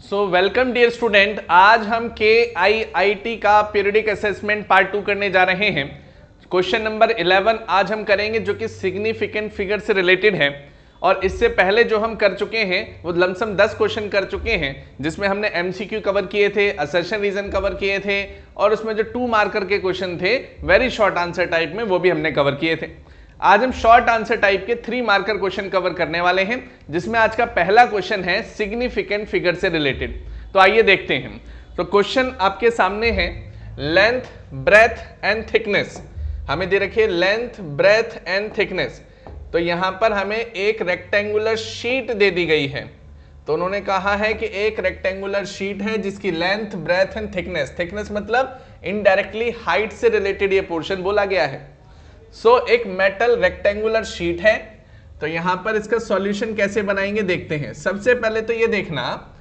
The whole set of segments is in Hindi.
सो वेलकम डियर स्टूडेंट, आज हम KIIT का पीरियडिक असेसमेंट पार्ट 2 करने जा रहे हैं। क्वेश्चन नंबर 11 आज हम करेंगे जो कि सिग्निफिकेंट फिगर से रिलेटेड है। और इससे पहले जो हम कर चुके हैं वो लमसम 10 क्वेश्चन कर चुके हैं, जिसमें हमने MCQ कवर किए थे, असर्शन रीजन कवर किए थे, और उसमें जो 2 मार्कर के क्वेश्चन थे वेरी शॉर्ट आंसर टाइप में वो भी हमने कवर किए थे। आज हम शॉर्ट आंसर टाइप के 3 मार्कर क्वेश्चन कवर करने वाले हैं, जिसमें आज का पहला क्वेश्चन है सिग्निफिकेंट फिगर से रिलेटेड। तो आइए देखते हैं। तो क्वेश्चन आपके सामने है, लेंथ, ब्रेथ एंड थिकनेस हमें दे रखी है, लेंथ, ब्रेथ एंड थिकनेस। तो यहां पर हमें एक रेक्टेंगुलर शीट दे दी गई है। तो उन्होंने कहा है कि एक रेक्टेंगुलर शीट है जिसकी length, breadth and thickness, thickness मतलब इनडायरेक्टली हाइट से रिलेटेड ये पोर्शन बोला गया है। एक मेटल रेक्टेंगुलर शीट है। तो यहां पर इसका सॉल्यूशन कैसे बनाएंगे देखते हैं। सबसे पहले तो ये देखना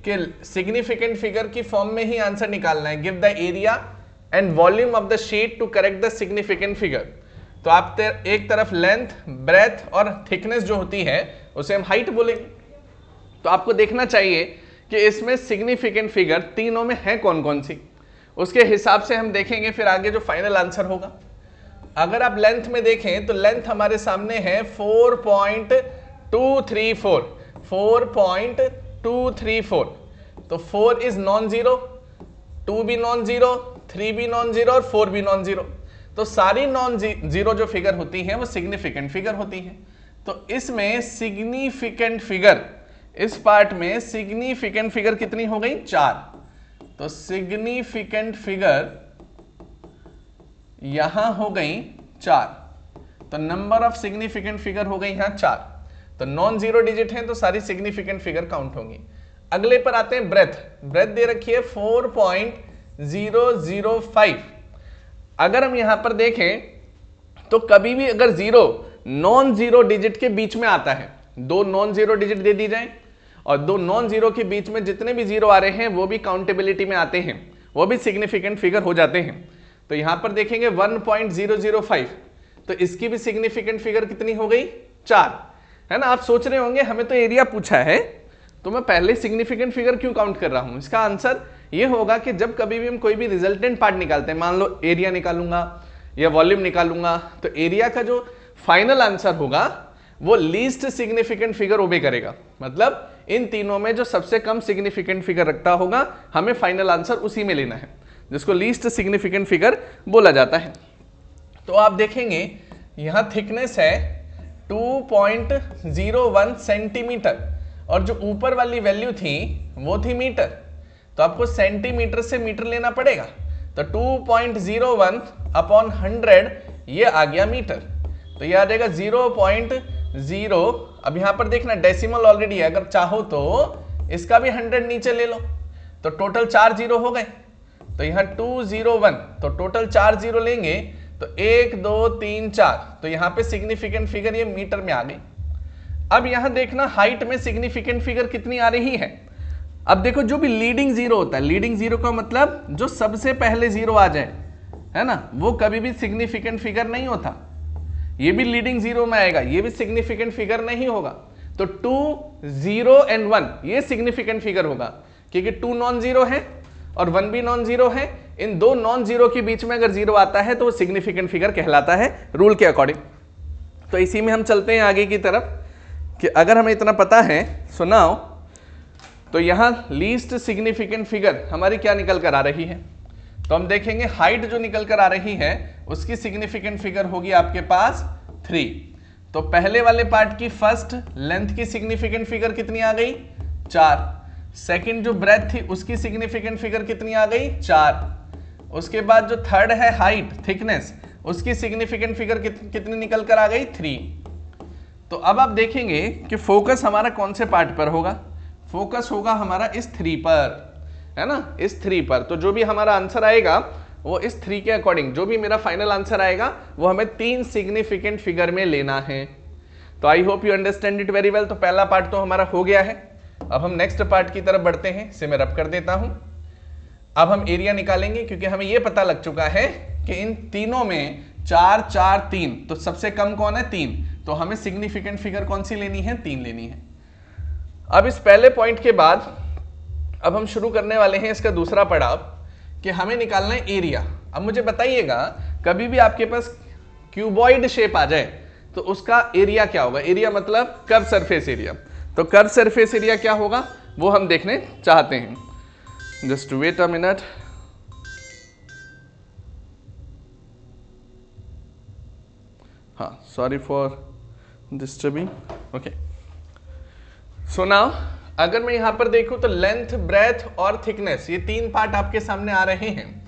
कि सिग्निफिकेंट फिगर की फॉर्म में ही आंसर निकालना है। Give the area and volume of the sheet to correct the significant figure. तो आप एक तरफ लेंथ, ब्रेथ और थिकनेस जो होती है उसे हम हाइट बोलेंगे। तो आपको देखना चाहिए कि इसमें सिग्निफिकेंट फिगर तीनों में है कौन कौन सी, उसके हिसाब से हम देखेंगे फिर आगे जो फाइनल आंसर होगा। अगर आप लेंथ में देखें तो लेंथ हमारे सामने है 4.234, 4.234। तो 4 इज नॉन जीरो, 2 भी नॉन जीरो, 3 भी नॉन जीरो और 4 भी नॉन जीरो। तो सारी नॉन जीरो जो फिगर होती हैं वो सिग्निफिकेंट फिगर होती हैं। तो इसमें सिग्निफिकेंट फिगर, इस पार्ट में सिग्निफिकेंट फिगर कितनी हो गई? 4। तो सिग्निफिकेंट फिगर यहां हो गई 4। तो नंबर ऑफ सिग्निफिकेंट फिगर हो गई यहां 4। तो नॉन जीरो डिजिट है तो सारी सिग्निफिकेंट फिगर काउंट होंगी। अगले पर आते हैं ब्रेथ। ब्रेथ दे रखी है 4.005। अगर हम यहां पर देखें तो कभी भी अगर जीरो नॉन जीरो डिजिट के बीच में आता है, 2 नॉन जीरो डिजिट दे दी जाए और 2 नॉन जीरो के बीच में जितने भी जीरो आ रहे हैं वो भी काउंटेबिलिटी में आते हैं, वो भी सिग्निफिकेंट फिगर हो जाते हैं। तो यहां पर देखेंगे 1.005, तो इसकी भी सिग्निफिकेंट फिगर कितनी हो गई? 4, है ना। आप सोच रहे होंगे हमें तो एरिया पूछा है तो मैं पहले सिग्निफिकेंट फिगर क्यों काउंट कर रहा हूं। इसका आंसर ये होगा कि जब कभी भी हम कोई भी रिजल्टेंट पार्ट निकालते हैं, मान लो एरिया निकालूंगा या वॉल्यूम निकालूंगा, तो एरिया का जो फाइनल आंसर होगा वो लीस्ट सिग्निफिकेंट फिगर ओबे करेगा। मतलब इन तीनों में जो सबसे कम सिग्निफिकेंट फिगर रखता होगा हमें फाइनल आंसर उसी में लेना है, जिसको लीस्ट सिग्निफिकेंट फिगर बोला जाता है। तो आप देखेंगे यहां थिकनेस है 2.01 सेंटीमीटर और जो ऊपर वाली वैल्यू थी वो थी मीटर। तो आपको सेंटीमीटर से मीटर लेना पड़ेगा। तो 2.01 अपॉन 100 ये आ गया मीटर। तो ये आ जाएगा 0.0। अब यहां पर देखना डेसिमल ऑलरेडी है, अगर चाहो तो इसका भी 100 नीचे ले लो। तो टोटल 4 जीरो हो गए। तो यहां 201, तो टोटल 4 जीरो लेंगे तो 1 2 3 4। तो यहां पे सिग्निफिकेंट फिगर ये मीटर में आ गई। अब यहां देखना हाइट में सिग्निफिकेंट फिगर कितनी आ रही है। अब देखो जो भी लीडिंग जीरो होता है, लीडिंग जीरो का मतलब जो सबसे पहले जीरो आ जाए, है ना, वो कभी भी सिग्निफिकेंट फिगर नहीं होता। ये भी लीडिंग जीरो में आएगा, ये भी सिग्निफिकेंट फिगर नहीं होगा। तो 2 0 एंड 1 ये सिग्निफिकेंट फिगर होगा, क्योंकि 2 नॉन जीरो है और 1 भी नॉन जीरो है। इन 2 नॉन जीरो के बीच में अगर जीरो आता है तो वो सिग्निफिकेंट फिगर कहलाता है रूल के अकॉर्डिंग। तो इसी में हम चलते हैं आगे की तरफ कि अगर हमें इतना पता है, सुनाओ, तो यहां लीस्ट सिग्निफिकेंट फिगर हमारी क्या निकल कर आ रही है। तो हम देखेंगे हाइट जो निकल कर आ रही है उसकी सिग्निफिकेंट फिगर होगी आपके पास 3। तो पहले वाले पार्ट की फर्स्ट लेंथ की सिग्निफिकेंट फिगर कितनी आ गई? 4। सेकंड जो ब्रेथ थी उसकी सिग्निफिकेंट फिगर कितनी आ गई? 4। उसके बाद जो थर्ड है हाइट, थिकनेस, उसकी सिग्निफिकेंट फिगर कितनी निकल कर आ गई? 3। तो अब आप देखेंगे कि फोकस हमारा कौन से पार्ट पर होगा। फोकस होगा हमारा इस 3 पर, है ना, इस 3 पर। तो जो भी हमारा आंसर आएगा वो इस 3 के अकॉर्डिंग, जो भी मेरा फाइनल आंसर आएगा वो हमें 3 सिग्निफिकेंट फिगर में लेना है। तो आई hope you understand it very well. तो पहला पार्ट तो हमारा हो गया है। अब हम नेक्स्ट पार्ट की तरफ बढ़ते हैं। इसे मैं रब कर देता हूं। अब हम एरिया निकालेंगे, क्योंकि हमें यह पता लग चुका है कि इन तीनों में 4 4 3, तो सबसे कम कौन है? 3। तो हमें सिग्निफिकेंट फिगर कौन सी लेनी है? 3 लेनी है। अब इस पहले पॉइंट के बाद अब हम शुरू करने वाले हैं इसका दूसरा पड़ाव कि हमें निकालना है एरिया। अब मुझे बताइएगा, कभी भी आपके पास क्यूबॉइड शेप आ जाए तो उसका एरिया क्या होगा? एरिया मतलब कर्व सरफेस एरिया। तो कर्व सरफेस एरिया क्या होगा वो हम देखने चाहते हैं। Just wait a minute. हाँ, sorry for disturbing. Okay, so now अगर मैं यहां पर देखूं तो लेंथ, ब्रेथ और थिकनेस, ये तीन पार्ट आपके सामने आ रहे हैं।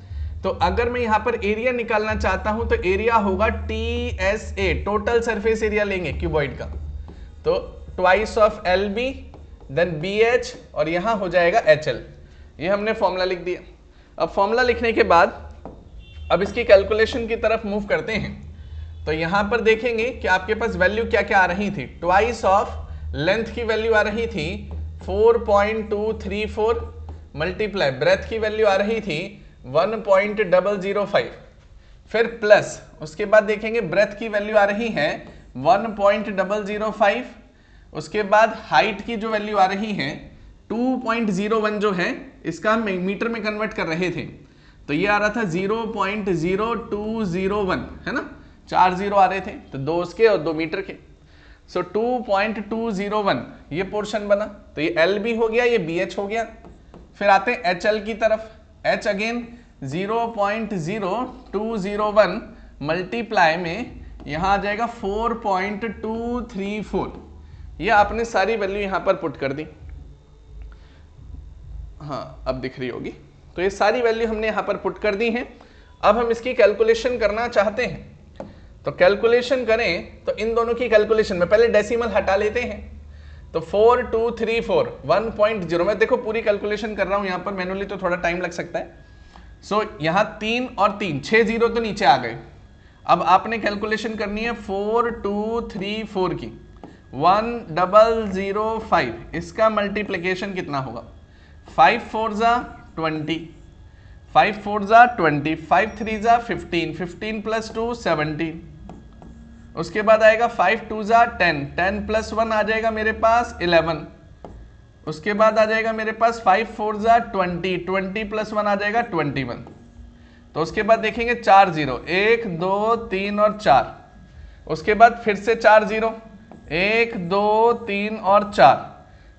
तो अगर मैं यहां पर एरिया निकालना चाहता हूं तो एरिया होगा TSA, टोटल सरफेस एरिया लेंगे क्यूबॉइड का, तो twice of LB then BH और यहां हो जाएगा HL। ये हमने फॉर्मूला लिख दिया। अब फॉर्मूला लिखने के बाद अब इसकी कैलकुलेशन की तरफ मूव करते हैं। तो यहां पर देखेंगे कि आपके पास वैल्यू क्या क्या आ रही थी। ट्वाइस ऑफ लेंथ की वैल्यू आ रही थी 4.234 मल्टीप्लाई ब्रेथ की वैल्यू आ रही थी 1.005, फिर प्लस उसके बाद देखेंगे ब्रेथ की वैल्यू आ रही है 1.005, उसके बाद हाइट की जो वैल्यू आ रही है 2.01 जो है इसका हम मीटर में कन्वर्ट कर रहे थे, तो ये आ रहा था 0.0201, है ना, 4 जीरो आ रहे थे, तो 2 उसके और 2 मीटर के। सो 2.201 ये पोर्शन बना, तो ये LB हो गया, ये BH हो गया। फिर आते हैं HL की तरफ। H अगेन 0.0201 मल्टीप्लाई में यहां आ जाएगा 4.234। ये आपने सारी वैल्यू यहां पर पुट कर दी। हाँ, अब दिख रही होगी। तो ये सारी वैल्यू हमने यहां पर पुट कर दी है। अब हम इसकी कैलकुलेशन करना चाहते हैं, तो कैलकुलेशन करें तो इन दोनों की कैलकुलेशन में पहले डेसिमल हटा लेते हैं। तो 4234 1.0, मैं देखो पूरी कैलकुलेशन कर रहा हूं यहां पर मैनुअली, तो थोड़ा टाइम लग सकता है। सो यहां 3 और 3, 6 जीरो तो नीचे आ गए। अब आपने कैलकुलेशन करनी है 4234 की 1005, इसका मल्टीप्लिकेशन कितना होगा? 5 4 जा 20, 5 4 जा 20, 5 3 जा 15, 15 प्लस 2 17, उसके बाद आएगा 5 2 जा 10, 10 प्लस 1 आ जाएगा मेरे पास 11, उसके बाद आ जाएगा मेरे पास 5 4 जा 20, 20 प्लस 1 आ जाएगा 21। तो उसके बाद देखेंगे 4 जीरो, 1 2 3 और 4, उसके बाद फिर से 4 जीरो, 1 2 3 और 4,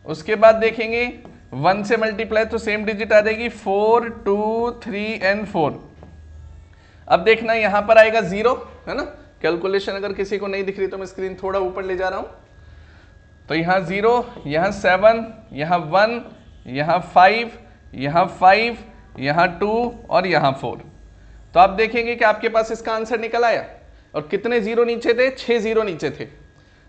उसके बाद देखेंगे 1 से मल्टीप्लाई तो सेम डिजिट आ जाएगी 4 2 3 एंड 4। अब देखना यहां पर आएगा 0, है ना। कैलकुलेशन अगर किसी को नहीं दिख रही तो मैं स्क्रीन थोड़ा ऊपर ले जा रहा हूं। तो यहां 0, यहां 7, यहां 1, यहां 5, यहां 5, यहां 2 और यहां 4। तो आप देखेंगे कि आपके पास इसका आंसर निकल आया। और कितने जीरो नीचे थे? 6 जीरो नीचे थे,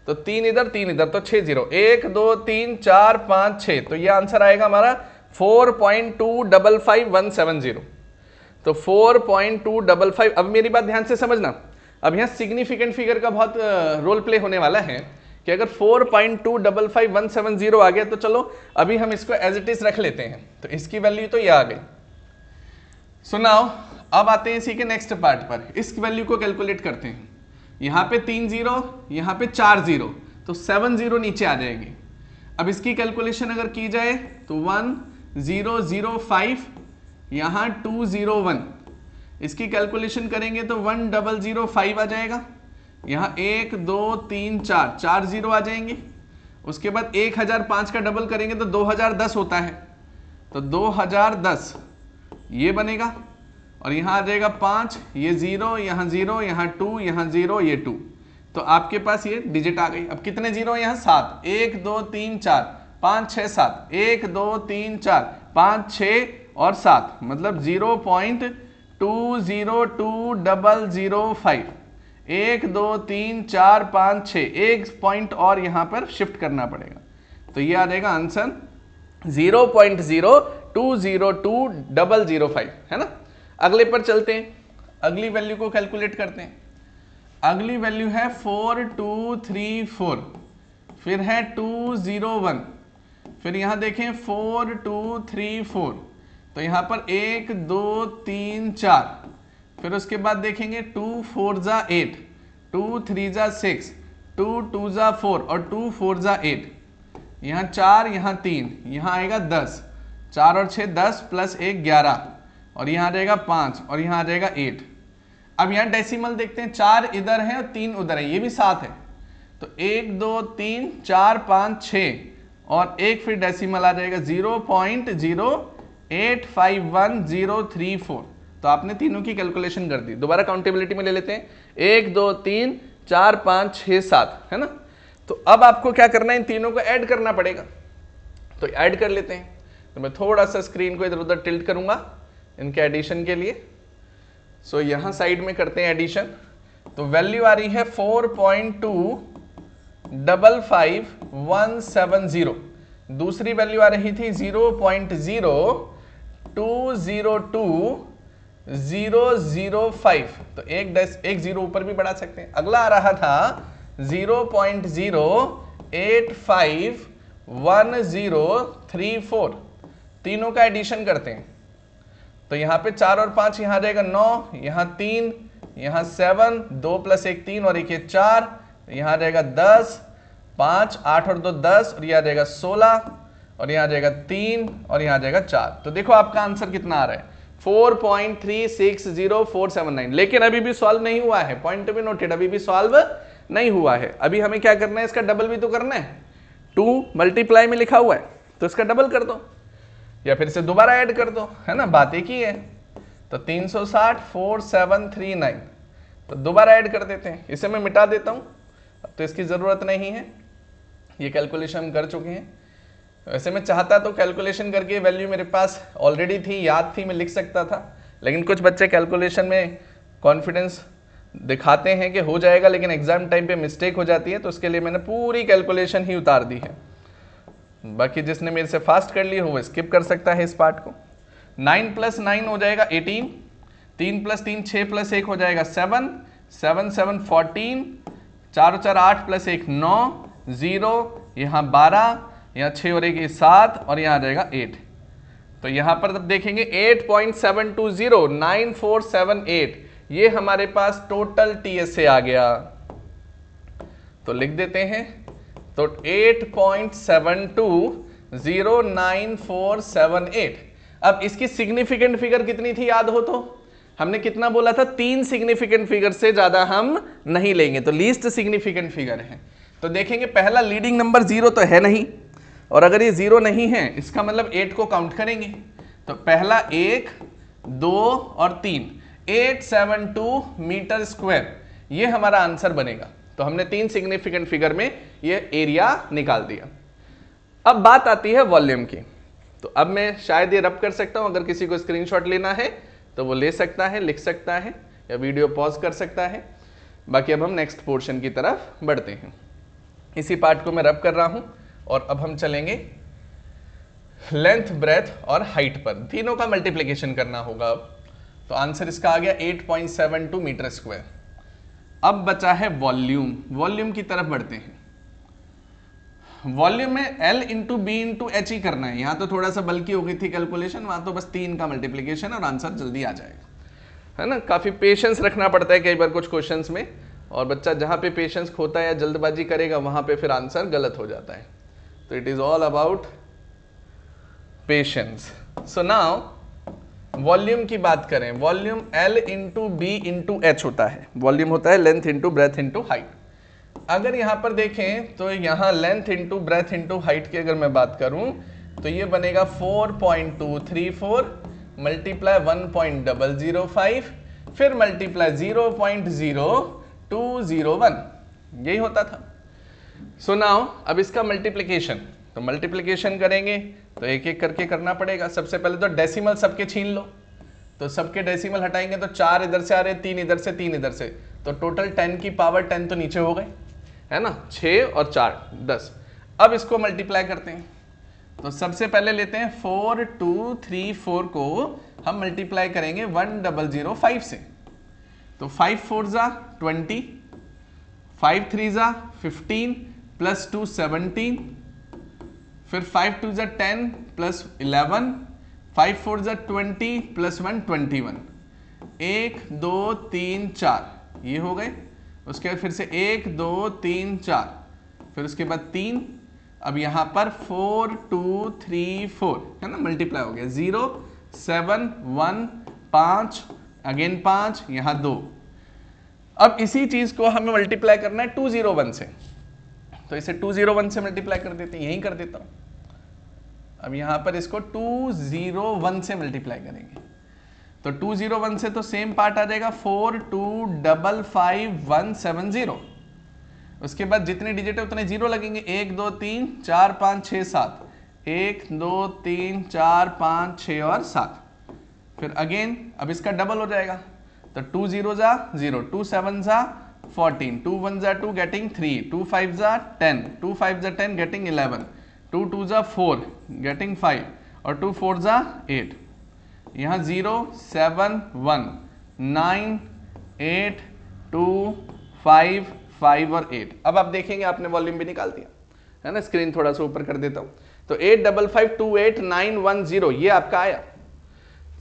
तो 3 इधर 3 इधर, तो 6 जीरो, 1 2 3 4 5 6, तो ये आंसर आएगा हमारा 4.255170। तो 4.255। अब मेरी बात ध्यान से समझना, अब यहाँ सिग्निफिकेंट फिगर का बहुत रोल प्ले होने वाला है कि अगर 4.255170 आ गया तो चलो अभी हम इसको एज इट इज रख लेते हैं। तो इसकी वैल्यू तो ये आ गई। सो नाउ अब आते हैं इसी के नेक्स्ट पार्ट पर, इस वैल्यू को कैलकुलेट करते हैं। यहाँ पे 3 जीरो, यहाँ पे 4 जीरो, तो 7 जीरो नीचे आ जाएंगे। अब इसकी कैलकुलेशन अगर की जाए तो 1005, यहाँ 201, इसकी कैलकुलेशन करेंगे तो 1005 आ जाएगा। यहाँ 1 2 3 4, 4 जीरो आ जाएंगे। उसके बाद 1005 का डबल करेंगे तो 2010 होता है, तो 2010 ये बनेगा। और यहाँ आ जाएगा 5, ये 0, यहाँ 0, यहाँ 2, यहाँ 0, ये 2, तो आपके पास ये डिजिट आ गई। अब कितने जीरो? यहाँ 7, 1 2 3 4 5 6 7, 1 2 3 4 5 6 और 7, मतलब 0.202005, 1 2 3 4 5 6, एक पॉइंट और यहाँ पर शिफ्ट करना पड़ेगा, तो ये आ जाएगा आंसर 0.0202005, है ना। अगले पर चलते हैं, अगली वैल्यू को कैलकुलेट करते हैं। अगली वैल्यू है 4234, फिर है 201, फिर यहां देखें 4234, तो यहां पर 1 2 3 4, फिर उसके बाद देखेंगे 2 4 जा 8, 2 3 जा 6, 2 2 जा 4 और 2 4 जा 8, यहाँ 4, यहाँ 3, यहाँ आएगा 10, 4 और 6 10 प्लस 1 11 और यहाँ आ जाएगा 5 और यहाँ आ जाएगा 8। अब यहाँ डेसिमल देखते हैं, 4 इधर है और 3 उधर है, ये भी 7 है, तो 1 2 3 4 5 6 और एक फिर डेसिमल आ जाएगा 0.0851034। तो आपने तीनों की कैलकुलेशन कर दी। दोबारा काउंटेबिलिटी में ले लेते हैं, 1 2 3 4 5 6 7, है ना। तो अब आपको क्या करना है, इन तीनों को ऐड करना पड़ेगा, तो ऐड कर लेते हैं। तो मैं थोड़ा सा स्क्रीन को इधर उधर टिल्ट करूंगा इनके एडिशन के लिए। सो यहां साइड में करते हैं एडिशन। तो वैल्यू आ रही है 4.255170, दूसरी वैल्यू आ रही थी 0.0220005, तो एक जीरो ऊपर भी बढ़ा सकते हैं। अगला आ रहा था 0.0851034, तीनों का एडिशन करते हैं। तो यहाँ पे 4 और 5, यहाँ आ जाएगा 9, यहाँ 3, यहाँ 7, 2 प्लस 1 3 और 1 ये 4, यहाँ आ जाएगा 10, 5 8 और 2 10 और यहाँ आ जाएगा 16 और यहाँ आ जाएगा 3 और यहाँ आ जाएगा 4। तो देखो आपका आंसर कितना आ रहा है, 4.360479। लेकिन अभी भी सॉल्व नहीं हुआ है, पॉइंट टू बी नोटेड, अभी भी सॉल्व नहीं हुआ है। अभी हमें क्या करना है, इसका डबल भी तो करना है। 2 मल्टीप्लाई में लिखा हुआ है तो इसका डबल कर दो या फिर से दोबारा ऐड कर दो, है ना, बात एक ही है। तो 360 4739, तो दोबारा ऐड कर देते हैं। इसे मैं मिटा देता हूं, अब तो इसकी जरूरत नहीं है, ये कैलकुलेशन हम कर चुके हैं। वैसे मैं चाहता तो कैलकुलेशन करके वैल्यू मेरे पास ऑलरेडी थी, याद थी, मैं लिख सकता था, लेकिन कुछ बच्चे कैलकुलेशन में कॉन्फिडेंस दिखाते हैं कि हो जाएगा, लेकिन एग्जाम टाइम पे मिस्टेक हो जाती है, तो उसके लिए मैंने पूरी कैलकुलेशन ही उतार दी है। बाकी जिसने मेरे से फास्ट कर ली हो वो स्किप कर सकता है इस पार्ट को। 9 + 9 हो जाएगा 18, 3 + 3 6 + 1 हो जाएगा 7, 7 7 14, 4 4 8 + 1 9, 0, यहाँ 12, यहाँ 6 और 1 7 और यहाँ आ जाएगा 8। तो यहाँ पर जब देखेंगे 8.7209,478, ये हमारे पास टोटल TSA आ गया। तो लिख देते हैं, तो 8.7209,478। अब इसकी सिग्निफिकेंट फिगर कितनी थी याद हो तो, हमने कितना बोला था, 3 सिग्निफिकेंट फिगर से ज्यादा हम नहीं लेंगे, तो लीस्ट सिग्निफिकेंट फिगर है। तो देखेंगे पहला लीडिंग नंबर 0 तो है नहीं, और अगर ये 0 नहीं है इसका मतलब 8 को काउंट करेंगे। तो पहला 1 2 और 3, 872 मीटर स्क्वायर, ये हमारा आंसर बनेगा। तो हमने 3 सिग्निफिकेंट फिगर में ये एरिया निकाल दिया। अब बात आती है वॉल्यूम की। तो अब मैं शायद ये रब कर सकता हूं, अगर किसी को स्क्रीनशॉट लेना है तो वो ले सकता है, लिख सकता है या वीडियो पॉज कर सकता है। बाकी अब हम नेक्स्ट पोर्शन की तरफ बढ़ते हैं। इसी पार्ट को मैं रब कर रहा हूं और अब हम चलेंगे लेंथ, ब्रेथ और हाइट पर, तीनों का मल्टीप्लिकेशन करना होगा। अब तो आंसर इसका आ गया 8.72 मीटर स्क्वायर। अब बचा है वॉल्यूम, वॉल्यूम की तरफ बढ़ते हैं। वॉल्यूम में L into B into H ही करना है। यहां तो थोड़ा सा बल्कि हो गई थी कैलकुलेशन, वहां तो बस 3 का मल्टीप्लिकेशन और आंसर जल्दी आ जाएगा, है ना। काफी पेशेंस रखना पड़ता है कई बार कुछ क्वेश्चंस में, और बच्चा जहां पे पेशेंस खोता है या जल्दबाजी करेगा वहां पे फिर आंसर गलत हो जाता है। तो it is all about patience. So now volume की बात करें, volume L into B into H होता है। वॉल्यूम होता है length into breadth into height. अगर यहां पर देखें तो यहां length into breadth into height की अगर मैं बात करूं तो ये बनेगा 4.234 मल्टीप्लाई 1.005 फिर मल्टीप्लाई 0.0201, यही होता था। सो नाउ अब इसका मल्टीप्लिकेशन, तो मल्टीप्लिकेशन करेंगे तो एक एक करके करना पड़ेगा। सबसे पहले तो डेसिमल सबके छीन लो, तो सबके डेसिमल हटाएंगे तो 4 इधर से आ रहे, 3 इधर से, 3 इधर से, तो टोटल 10 की पावर 10 तो नीचे हो गए, है ना, 6 और 4 10। अब इसको मल्टीप्लाई करते हैं। तो सबसे पहले लेते हैं 4234 को हम मल्टीप्लाई करेंगे 1005 से। तो 5 4 जा 20, 5 3 जा 15 प्लस 2 17, फिर 5 2 जा 10 प्लस 11, 5 4 जा 20 प्लस 1 21, 1 2 3 4 ये हो गए। उसके बाद फिर से 1 2 3 4, फिर उसके बाद 3, अब यहां पर 4 2 3 4 है ना, मल्टीप्लाई हो गया 0 7 1 5 अगेन 5 यहां 2। अब इसी चीज को हमें मल्टीप्लाई करना है 201 से, तो इसे 201 से मल्टीप्लाई कर देते हैं, यही कर देता हूं। अब यहां पर इसको 201 से मल्टीप्लाई करेंगे, तो 201 से तो सेम पार्ट आ जाएगा 4255170। उसके बाद जितने डिजिट है उतने जीरो लगेंगे, 1 2 3 4 5 6 7, 1 2 3 4 5 6 और 7। फिर अगेन अब इसका डबल हो जाएगा, तो 2 0 जा 0, 2 7 जा 14, 2 1 जा 2 गेटिंग 3, 2 5 जा 10, 2 5 जा 10 गेटिंग 11, 2 2 जा 4 गेटिंग 5 और 2 4 जा 8। यहाँ 0 7 1 9 8 2 5 5 और 8। अब आप देखेंगे आपने वॉल्यूम भी निकाल दिया है ना, स्क्रीन थोड़ा सा ऊपर कर देता हूं, तो 85528 ये आपका आया।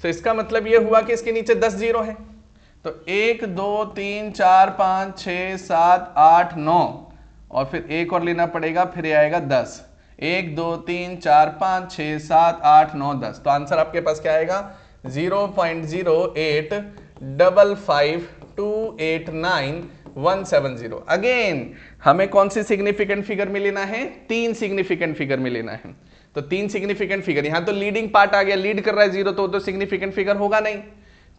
तो इसका मतलब ये हुआ कि इसके नीचे 10 जीरो है, तो 1 2 3 4 5 6 7 8 9 और फिर एक और लेना पड़ेगा, फिर ये आएगा 10, 1 2 3 4 5 6 7 8 9 10। तो आंसर आपके पास क्या आएगा 0.0855289 अगेन हमें कौन सी सिग्निफिकेंट फिगर में लेना है, 3 सिग्निफिकेंट फिगर में लेना है। तो 3 सिग्निफिकेंट फिगर, यहां तो लीडिंग पार्ट आ गया, लीड कर रहा है 0, तो सिग्निफिकेंट फिगर होगा नहीं,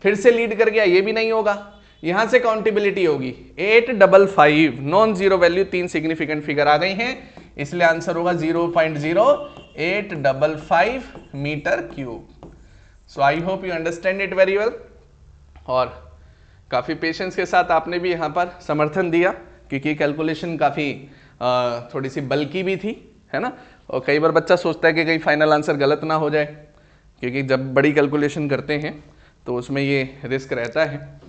फिर से लीड कर गया ये भी नहीं होगा, यहां से काउंटेबिलिटी होगी 855 non zero value, 3 significant figure आ गई हैं, इसलिए आंसर होगा 0.0855 metre cube. So I hope you understand it very well, और काफी पेशेंस के साथ आपने भी यहाँ पर समर्थन दिया, क्योंकि कैलकुलेशन काफी थोड़ी सी बल्कि भी थी है ना, और कई बार बच्चा सोचता है कि कहीं फाइनल आंसर गलत ना हो जाए, क्योंकि जब बड़ी कैलकुलेशन करते हैं तो उसमें ये रिस्क रहता है।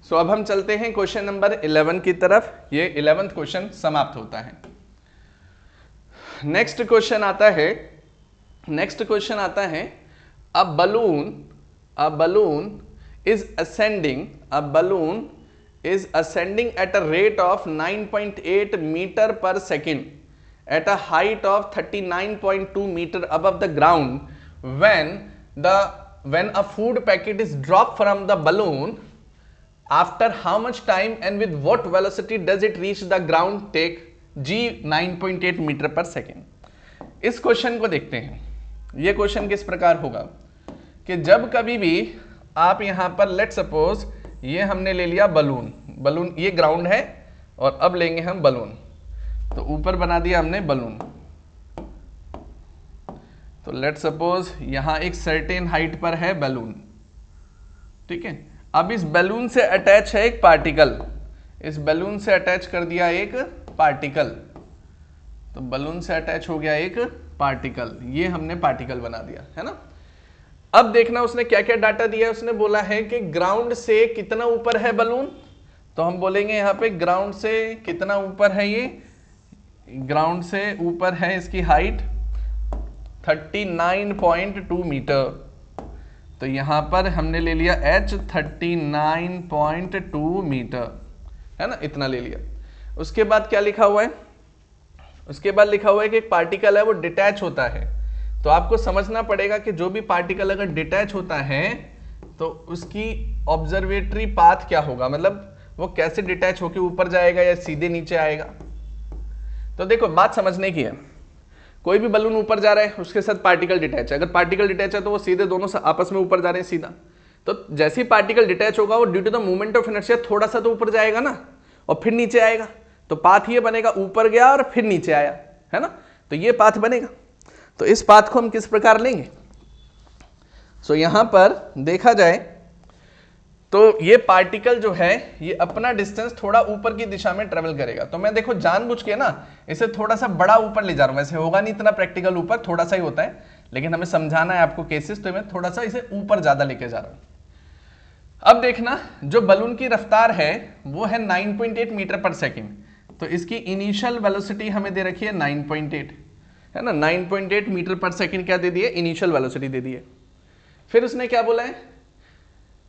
सो अब हम चलते हैं क्वेश्चन नंबर 11 की तरफ, ये 11th क्वेश्चन समाप्त होता है। नेक्स्ट क्वेश्चन आता है a balloon is ascending at a rate of 9.8 meter per second at a height of 39.2 meter above the ground when a food packet is dropped from the balloon. After how much time and with what velocity does it reach the ground? Take g 9.8 metre पर सेकेंड। इस क्वेश्चन को देखते हैं। ये क्वेश्चन किस प्रकार होगा कि जब कभी भी आप यहां पर लेट सपोज ये हमने ले लिया बलून, ये ग्राउंड है और अब लेंगे हम बलून, तो ऊपर बना दिया हमने बलून, तो लेट सपोज यहां एक सर्टेन हाइट पर है बलून, ठीक है। अब इस बलून से अटैच है एक पार्टिकल, इस बलून से अटैच कर दिया एक पार्टिकल, तो बलून से अटैच हो गया एक पार्टिकल, ये हमने पार्टिकल बना दिया है ना। अब देखना उसने क्या क्या डाटा दिया है, उसने बोला है कि ग्राउंड से कितना ऊपर है बलून, तो हम बोलेंगे यहाँ पे ग्राउंड से कितना ऊपर है, ये ग्राउंड से ऊपर है इसकी हाइट 39.2 मीटर, तो यहां पर हमने ले लिया h 39.2 मीटर है ना, इतना ले लिया। उसके बाद क्या लिखा हुआ है, उसके बाद लिखा हुआ है कि एक पार्टिकल है वो डिटैच होता है, तो आपको समझना पड़ेगा कि जो भी पार्टिकल अगर डिटैच होता है तो उसकी ऑब्जर्वेटरी पाथ क्या होगा, मतलब वो कैसे डिटैच होकर ऊपर जाएगा या सीधे नीचे आएगा। तो देखो बात समझने की है, कोई भी बलून ऊपर जा रहा है उसके साथ पार्टिकल डिटैच है, अगर पार्टिकल डिटैच है तो वो सीधे दोनों आपस में ऊपर जा रहे हैं सीधा, तो जैसे ही पार्टिकल डिटैच होगा वो due to the movement of inertia थोड़ा सा तो ऊपर जाएगा ना और फिर नीचे आएगा, तो पाथ ये बनेगा ऊपर गया और फिर नीचे आया है ना, तो ये पाथ बनेगा। तो इस पाथ को हम किस प्रकार लेंगे, सो यहां पर देखा जाए तो ये पार्टिकल जो है ये अपना डिस्टेंस थोड़ा ऊपर की दिशा में ट्रेवल करेगा, तो मैं देखो जानबूझ के ना इसे थोड़ा सा बड़ा ऊपर ले जा रहा हूं, वैसे होगा नहीं इतना प्रैक्टिकल ऊपर, थोड़ा सा ही होता है, लेकिन हमें समझाना है आपको केसेस, तो मैं थोड़ा सा इसे ऊपर ज्यादा लेके जा रहा हूं। अब देखना जो बलून की रफ्तार है वो है 9.8 मीटर पर सेकेंड, तो इसकी इनिशियल वेलोसिटी हमें दे रखी है 9.8 है ना, 9.8 मीटर पर सेकेंड क्या दे दिए, इनिशियल वेलोसिटी दे दी है। फिर उसने क्या बोला है,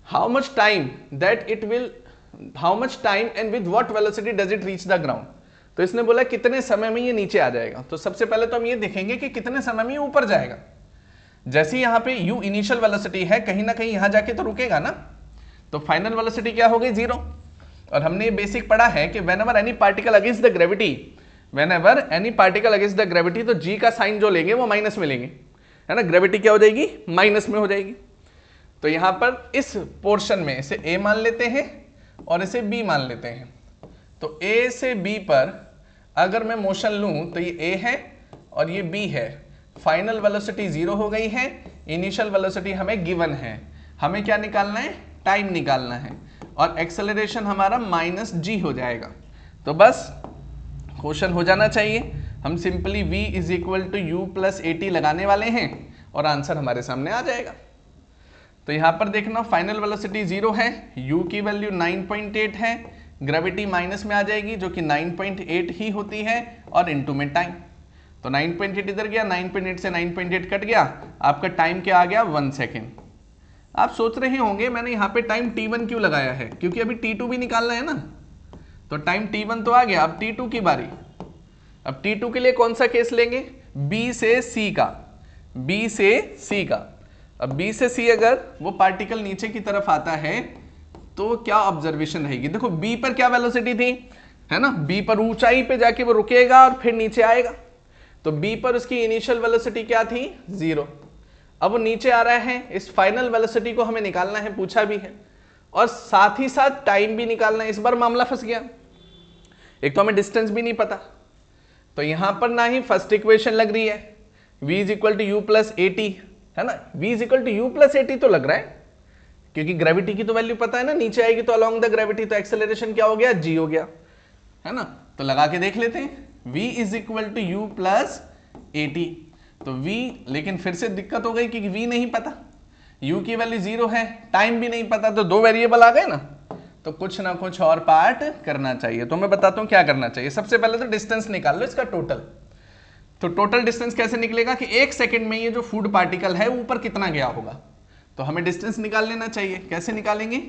how much time and with what velocity does it reach the ground, तो इसने बोला कितने समय में ये नीचे आ जाएगा। तो सबसे पहले तो हम ये देखेंगे कि कितने समय में ये ऊपर जाएगा। जैसे यहाँ पे u इनिशियल वेलोसिटी है, कहीं ना कहीं यहाँ जाके तो रुकेगा ना, तो फाइनल वेलोसिटी क्या हो गई 0। और हमने ये बेसिक पढ़ा है कि whenever any particle against the gravity, whenever any particle against the gravity, तो g का साइन जो लेंगे वो माइनस में लेंगे, है ना, ग्रेविटी क्या हो जाएगी, माइनस में हो जाएगी। तो यहाँ पर इस पोर्शन में इसे a मान लेते हैं और इसे b मान लेते हैं। तो a से b पर अगर मैं मोशन लूं तो ये a है और ये b है। फाइनल वेलोसिटी 0 हो गई है, इनिशियल वेलोसिटी हमें गिवन है, हमें क्या निकालना है, टाइम निकालना है, और एक्सेलरेशन हमारा -g हो जाएगा। तो बस क्वेश्चन हो जाना चाहिए। हम simply v is equal to u plus at लगाने वाले हैं और आंसर हमारे सामने आ जाएगा। तो यहाँ पर देखना फाइनल वेलोसिटी 0 है, u की वैल्यू 9.8 है, ग्रेविटी माइनस में आ जाएगी जो कि 9.8 ही होती है, और इनटू में टाइम। तो 9.8 इधर गया, 9.8 से 9.8 कट गया, आपका टाइम क्या आ गया 1 सेकेंड। आप सोच रहे होंगे मैंने यहाँ पे टाइम t1 क्यों लगाया है, क्योंकि अभी t2 भी निकालना है ना। तो टाइम t1 तो आ गया, अब t2 की बारी। अब t2 के लिए कौन सा केस लेंगे, b से c का, b से c का। अब b से c अगर वो पार्टिकल नीचे की तरफ आता है तो क्या ऑब्जर्वेशन रहेगी। देखो b पर क्या वेलोसिटी थी, है ना, b पर ऊंचाई पे जाके वो रुकेगा और फिर नीचे आएगा। तो b पर उसकी इनिशियल वेलोसिटी क्या थी 0। अब वो नीचे आ रहा है, इस फाइनल वेलोसिटी को हमें निकालना है, पूछा भी है, और साथ ही साथ टाइम भी निकालना है। इस बार मामला फंस गया, एक तो हमें डिस्टेंस भी नहीं पता। तो यहां पर ना ही फर्स्ट इक्वेशन लग रही है v is equal to u plus at, है ना, v is equal to u plus at तो लग रहा है, क्योंकि ग्रेविटी की तो वैल्यू पता है ना, नीचे आएगी तो अलोंग द ग्रेविटी, तो एक्सेलरेशन क्या हो गया g हो गया, है ना। तो लगा के देख लेते हैं, v is equal to u plus at. तो v, लेकिन फिर से दिक्कत हो गई क्योंकि v नहीं पता, u की वैल्यू 0 है, टाइम भी नहीं पता, तो दो वेरिएबल आ गए ना। तो कुछ ना कुछ और पार्ट करना चाहिए। तो मैं बताता हूं क्या करना चाहिए। सबसे पहले तो डिस्टेंस निकाल लो इसका टोटल। तो टोटल डिस्टेंस कैसे निकलेगा कि 1 सेकंड में ये जो फूड पार्टिकल है ऊपर कितना गया होगा। तो हमें डिस्टेंस निकाल लेना चाहिए। कैसे निकालेंगे,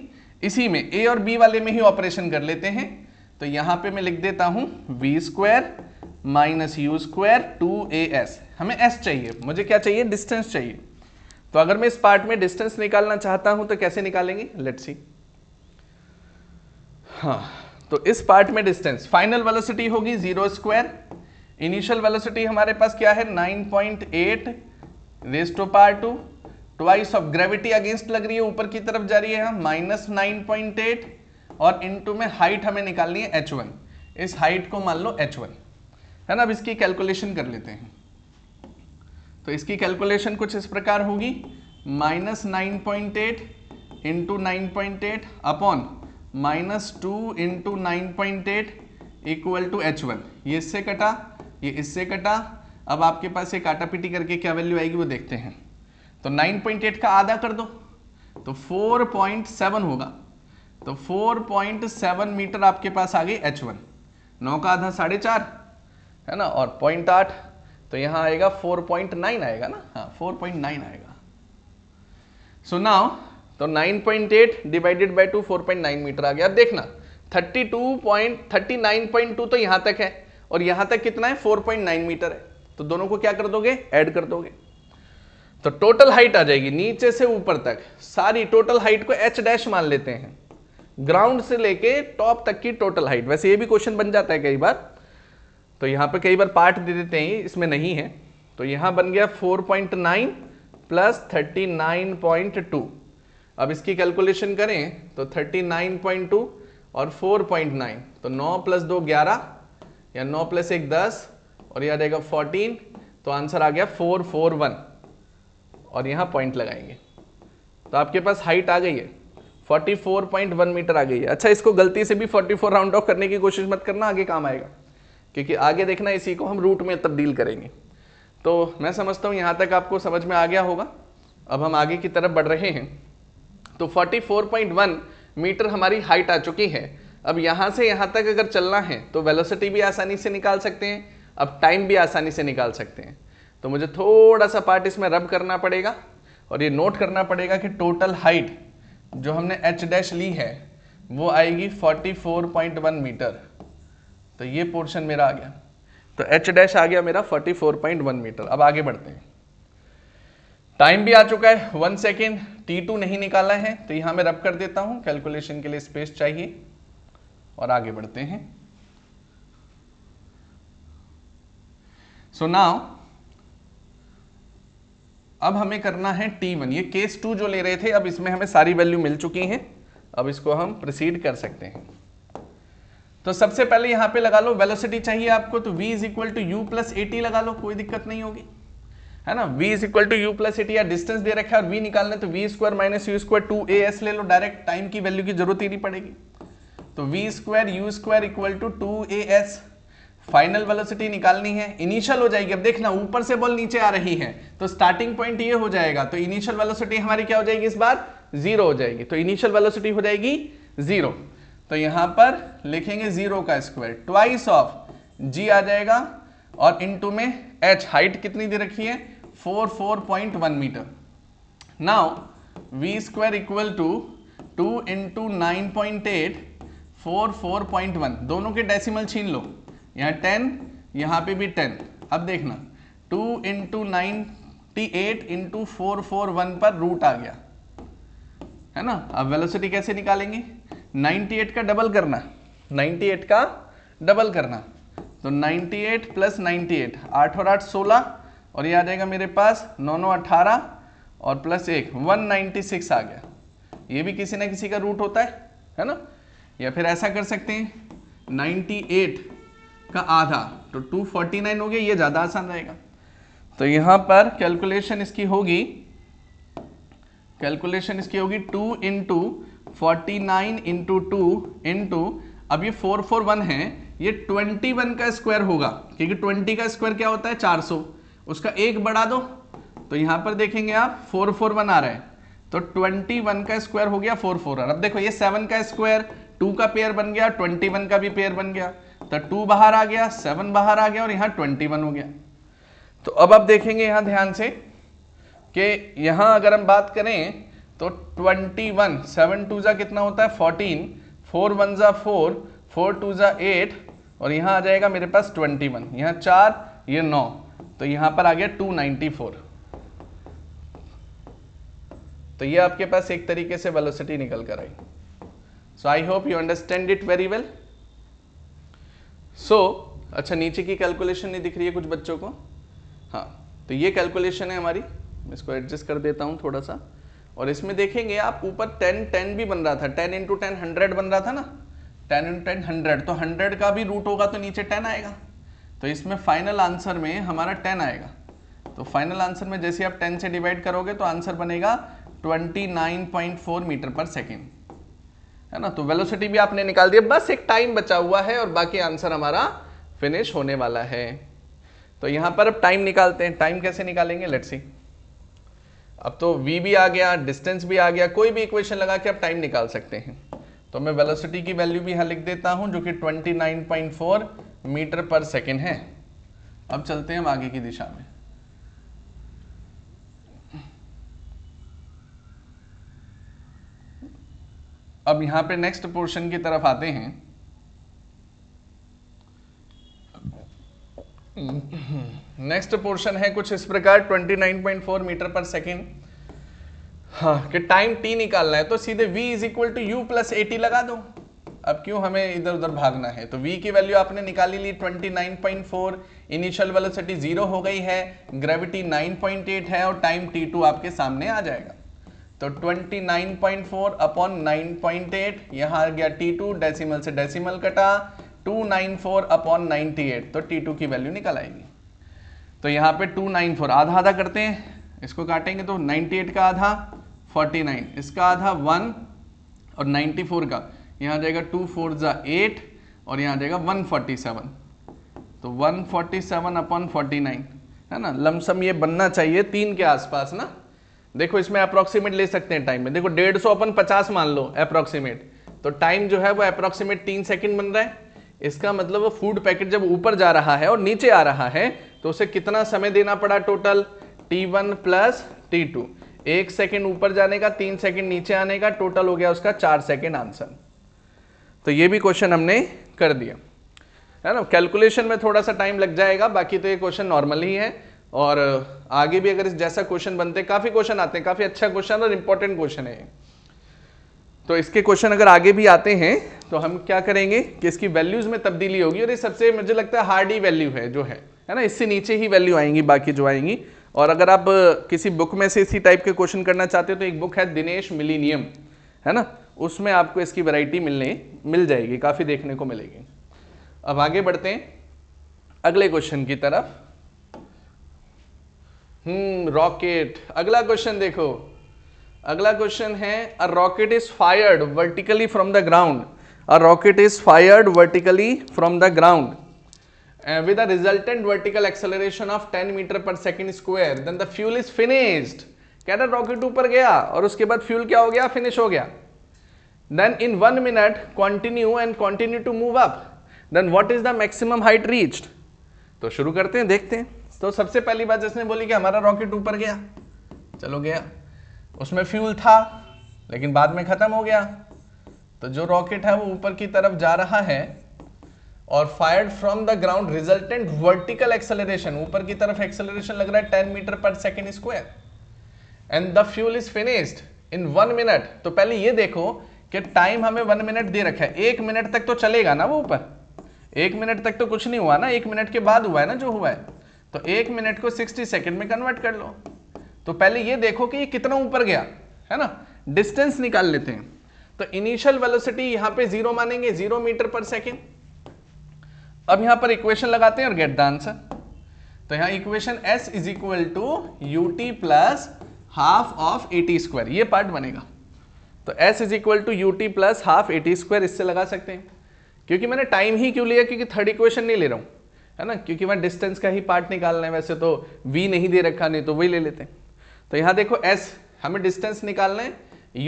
इसी में a और b वाले में ही ऑपरेशन कर लेते हैं। तो यहां पे मैं लिख देता हूं v square minus you square 2as। हमें s चाहिए, मुझे क्या चाहिए, डिस्टेंस चाहिए। तो अगर मैं इस पार्ट में डिस्टेंस निकालना चाहता हूं तो कैसे निकालेंगे, लेट्स सी। हाँ, तो इस पार्ट में डिस्टेंस, फाइनल वेलोसिटी होगी 0 स्क्वायर, इनिशियल वेलोसिटी हमारे पास क्या है 9.8 raise to power 2, twice of gravity against लग रही है, ऊपर की तरफ जा रही है -9.8, और इनटू में हाइट हमें निकालनी है h1। इस हाइट को मान लो h1, है ना। अब इसकी कैलकुलेशन कर लेते हैं। तो इसकी कैलकुलेशन कुछ इस प्रकार होगी, -9.8 into 9.8 upon -2 into 9.8 equal to h1। ये इससे कटा, ये इससे कटा। अब आपके पास ये काटा पीटी करके क्या वैल्यू आएगी वो देखते हैं। तो 9.8 का आधा कर दो तो 4.7 होगा। तो 4.7 मीटर आपके पास आ गई h1। 9 का आधा 4.5, है ना, और 0.8, तो यहां आएगा 4.9 आएगा ना, हाँ 4.9 आएगा। सो नाउ तो 9.8 डिवाइडेड बाय 2 4.9 मीटर आ गया। अब देखना 39.2 तो यहां तक है और यहां तक कितना है 4.9 मीटर है। तो दोनों को क्या कर दोगे, ऐड कर दोगे। तो टोटल हाइट आ जाएगी नीचे से ऊपर तक, सारी टोटल हाइट को h डैश मान लेते हैं, ग्राउंड से लेके टॉप तक की टोटल हाइट। वैसे ये भी क्वेश्चन बन जाता है कई बार, तो यहां पे कई बार पार्ट दे देते हैं, इसमें नहीं है। तो यहां बन गया 4.9 प्लस 39.2। अब इसकी कैलकुलेशन करें तो 39.2 और 4.9, तो 9 प्लस 2 11, या 9 प्लस 1 10, और यह आ जाएगा 14। तो आंसर आ गया 441, और यहां पॉइंट लगाएंगे तो आपके पास हाइट आ गई है 44.1 मीटर आ गई है। अच्छा, इसको गलती से भी 44 राउंड ऑफ करने की कोशिश मत करना, आगे काम आएगा, क्योंकि आगे देखना इसी को हम रूट में तब्दील करेंगे। तो मैं समझता हूं यहां तक आपको समझ में आ गया होगा। अब हम आगे की तरफ बढ़ रहे हैं। तो 44.1 मीटर हमारी हाइट आ चुकी है। अब यहां से यहां तक अगर चलना है तो वेलोसिटी भी आसानी से निकाल सकते हैं, अब टाइम भी आसानी से निकाल सकते हैं। तो मुझे थोड़ा सा पार्ट इसमें रब करना पड़ेगा और ये नोट करना पड़ेगा कि टोटल हाइट जो हमने h डैश ली है वो आएगी 44.1 मीटर। तो ये पोर्शन मेरा आ गया, तो h डैश आ गया मेरा 44.1 मीटर। अब आगे बढ़ते हैं, टाइम भी आ चुका है 1 सेकेंड, T2 नहीं निकाला है तो यहां मैं रब कर देता हूं, कैलकुलेशन के लिए स्पेस चाहिए और आगे बढ़ते हैं। सो नाउ अब हमें करना है T1, ये केस 2 जो ले रहे थे, अब इसमें हमें सारी वैल्यू मिल चुकी हैं, अब इसको हम प्रोसीड कर सकते हैं। तो सबसे पहले यहां पे लगा लो वेलोसिटी चाहिए आपको, तो v = u + at लगा लो, कोई दिक्कत नहीं होगी, है ना। v = u + at, या डिस्टेंस दे रखा है और v निकालना है तो v² - u² 2as ले लो, डायरेक्ट टाइम की वैल्यू की जरूरत ही नहीं पड़ेगी। तो v² u² = 2as, final velocity निकालनी है, इनिशियल हो जाएगी। अब देखना ऊपर से बॉल नीचे आ रही है तो स्टार्टिंग पॉइंट ये हो जाएगा, तो इनिशियल वेलोसिटी हमारी क्या हो जाएगी, इस बार 0 हो जाएगी, तो इनिशियल वेलोसिटी हो जाएगी 0। तो यहां पर लिखेंगे 0 का स्क्वायर, ट्वाइस ऑफ g आ जाएगा, और इनटू में h, हाइट कितनी दे रखी है 44.1 मीटर। नाउ v² = 2 × 9.8 44.1, दोनों के डेसिमल छीन लो, यहाँ 10 यहाँ पे भी 10। अब देखना 2 × 98 × 441 पर रूट आ गया, है ना। अब वेलोसिटी कैसे निकालेंगे, 98 का डबल करना, 98 का डबल करना, तो 98 + 98, 8 और 8 16, और ये आ जाएगा मेरे पास 9 9 18 और +1 196 आ गया। ये भी किसी ना किसी का रूट होता है ना। या फिर ऐसा कर सकते हैं 98 का आधा, तो 249 हो गया, ये ज़्यादा आसान रहेगा। तो यहाँ पर कैलकुलेशन इसकी होगी 2 × 49 × 2 इंटू, अब ये 441 है, ये 21 का स्क्वायर होगा, क्योंकि 20 का स्क्वायर क्या होता है 400, उसका एक बढ़ा दो, तो यहाँ पर देखेंगे आप 441 आ रहा है, तो 21 का स्क्वायर हो गया 441। अब देखो ये 7 का स्क्वायर 2 का पेयर बन गया, 21 का भी पेयर बन गया, तो 2 बाहर आ गया, 7 बाहर आ गया, और यहाँ 21 हो गया। तो अब आप देखेंगे यहाँ ध्यान से कि यहाँ अगर हम बात करें तो 21, 7 2 जा कितना होता है 14, 4 1 जा 4, 4 2 जा 8, और यहाँ आ जाएगा मेरे पास 21, यहाँ 4, ये 9, तो यहाँ पर आ गया 294। तो ये आपके पास एक तरीके से वेलोसिटी निकल कर आई। So I hope you understand it very well. So अच्छा, नीचे की कैलकुलेशन नहीं दिख रही है कुछ बच्चों को, हाँ, तो ये कैलकुलेशन है हमारी, मैं इसको एडजस्ट कर देता हूँ थोड़ा सा, और इसमें देखेंगे आप ऊपर 10 10 भी बन रहा था, 10 × 10 100 बन रहा था ना, 10 × 10 100, तो 100 का भी रूट होगा तो नीचे 10 आएगा, तो इसमें फाइनल आंसर में हमारा 10 आएगा। तो फाइनल आंसर में जैसे आप 10 से डिवाइड करोगे तो आंसर बनेगा 29.4 मीटर पर सेकेंड, है ना। तो वेलोसिटी भी आपने निकाल दिया, बस एक टाइम बचा हुआ है और बाकी आंसर हमारा फिनिश होने वाला है। तो यहां पर अब टाइम निकालते हैं, टाइम कैसे निकालेंगे लेट्स सी। अब तो v भी आ गया, डिस्टेंस भी आ गया, कोई भी इक्वेशन लगा के आप टाइम निकाल सकते हैं। तो मैं वेलोसिटी की वैल्यू भी यहां लिख देता हूं जो कि 29.4 मीटर पर सेकेंड है। अब चलते हैं हम आगे की दिशा में। अब यहां पे नेक्स्ट पोर्शन की तरफ आते हैं। नेक्स्ट पोर्शन है कुछ इस प्रकार 29.4 मीटर पर सेकेंड। हाँ, कि टाइम t निकालना है तो सीधे v = u + at लगा दो। अब क्यों हमें इधर उधर भागना है, तो v की वैल्यू आपने निकाली ली 29.4, इनिशियल वेलोसिटी 0 हो गई है, ग्रेविटी 9.8 है और टाइम t2 आपके सामने आ जाएगा। तो 29.4 / 9.8, यहाँ आ गया t2, डेसिमल से डेसिमल कटा, 294 / 98, तो t2 की वैल्यू निकल आएगी। तो यहाँ पे 294 आधा आधा करते हैं, इसको काटेंगे तो 98 का आधा 49, इसका आधा 1 और 94 का यहाँ जाएगा 2 4 जा 8 और यहाँ जाएगा 147, तो 147 / 49, है ना। लमसम ये बनना चाहिए 3 के आसपास ना। देखो इसमें अप्रोक्सीमेट ले सकते हैं टाइम में, देखो 150 / 50 मान लो अप्रोक्सीमेट, तो टाइम जो है वो अप्रोक्सीमेट 3 सेकंड बन रहा है। इसका मतलब वो फूड पैकेट जब ऊपर जा रहा है और नीचे आ रहा है तो उसे कितना समय देना पड़ा टोटल, t1 + t2, 1 सेकंड ऊपर जाने का, 3 सेकंड नीचे आने का, टोटल हो गया उसका 4 सेकंड आंसर। तो ये भी क्वेश्चन हमने कर दिया। है ना। कैलकुलेशन में थोड़ा सा टाइम लग जाएगा, बाकी तो ये क्वेश्चन नॉर्मल ही है। और आगे भी अगर इस जैसा क्वेश्चन बनते हैं, काफी क्वेश्चन आते हैं, काफी अच्छा क्वेश्चन और इंपॉर्टेंट क्वेश्चन है। तो इसके क्वेश्चन अगर आगे भी आते हैं तो हम क्या करेंगे कि इसकी वैल्यूज में तब्दीली होगी, और ये सबसे मुझे लगता है हार्ड ही वैल्यू है जो है ना। इससे नीचे ही वैल्यू आएंगी बाकी जो आएंगी। और अगर आप किसी बुक में से इसी टाइप के क्वेश्चन करना चाहते हो तो एक बुक है दिनेश मिलीनियम, है ना, उसमें आपको इसकी वैरायटी मिल जाएगी, काफी देखने को मिलेगी। अब आगे बढ़ते हैं अगले क्वेश्चन की तरफ। रॉकेट, अगला क्वेश्चन देखो। अगला क्वेश्चन है a rocket is fired vertically from the ground, a rocket is fired vertically from the ground with a resultant vertical acceleration of 10 metre पर second square, then the fuel is finished। कह रहा रॉकेट ऊपर गया और उसके बाद फ्यूल क्या हो गया, फिनिश हो गया। then in 1 minute continue to move up, then what is the maximum height reached। तो शुरू करते हैं, देखते हैं। तो सबसे पहली बात इसने बोली कि हमारा रॉकेट ऊपर गया, चलो गया, उसमें फ्यूल था लेकिन बाद में खत्म हो गया। तो जो रॉकेट है वो ऊपर की तरफ जा रहा है और fired from the ground resultant vertical acceleration, ऊपर की तरफ एक्सेलरेशन लग रहा है 10 मीटर पर second square, and the fuel is finished in 1 minute. तो पहले ये देखो कि टाइम हमें 1 मिनट दे रखा है, 1 मिनट तक तो चलेगा ना वो ऊपर, 1 मिनट तक तो कुछ नहीं हुआ ना, 1 मिनट के बाद हुआ है ना जो हुआ है। तो 1 मिनट को 60 सेकेंड में कन्वर्ट कर लो। तो पहले ये देखो कि ये कितना ऊपर गया, है ना, डिस्टेंस निकाल लेते हैं। तो इनिशियल वेलोसिटी यहां पे 0 मानेंगे, 0 मीटर पर सेकेंड। अब यहां पर इक्वेशन लगाते हैं और गेट द आंसर। तो यहां equation s is equal to ut plus half of AT square, ये पार्ट बनेगा। तो s is equal to ut plus half AT square, इससे लगा सकते हैं। क्योंकि मैंने टाइम ही क्यों लिया, क्योंकि थर्ड इक्वेशन नहीं ले रहा हूं, है ना, क्योंकि वहां डिस्टेंस का ही पार्ट निकालना है। वैसे तो v नहीं दे रखा, नहीं तो वही ले लेते हैं। तो यहां देखो s, हमें डिस्टेंस निकालना है,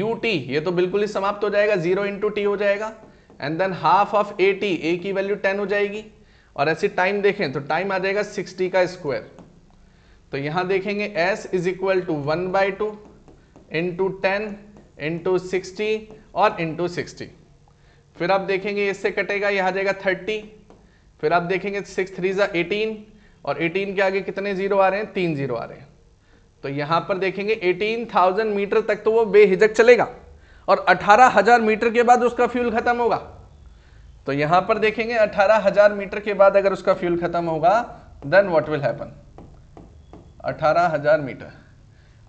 ut ये तो बिल्कुल ही समाप्त हो जाएगा, 0 इंटू टी हो जाएगा, and than half of AT, a की वैल्यू 10 हो जाएगी। और ऐसे टाइम देखें तो टाइम आ जाएगा 60 का स्क्वायर। तो यहां देखेंगे s is equal to 1/2 into 10 into 60 और इंटू 60। फिर आप देखेंगे इससे कटेगा, यह आ जाएगा 30। फिर आप देखेंगे 6 3 ज़ा 18, और 18 के आगे कितने जीरो आ रहे हैं, 3 जीरो आ रहे हैं। तो यहां पर देखेंगे 18,000 मीटर तक तो वो बेहिचक चलेगा, और 18,000 मीटर के बाद उसका फ्यूल खत्म होगा। तो यहां पर देखेंगे 18,000 मीटर के बाद अगर उसका फ्यूल खत्म होगा, then what will happen, 18,000 meter.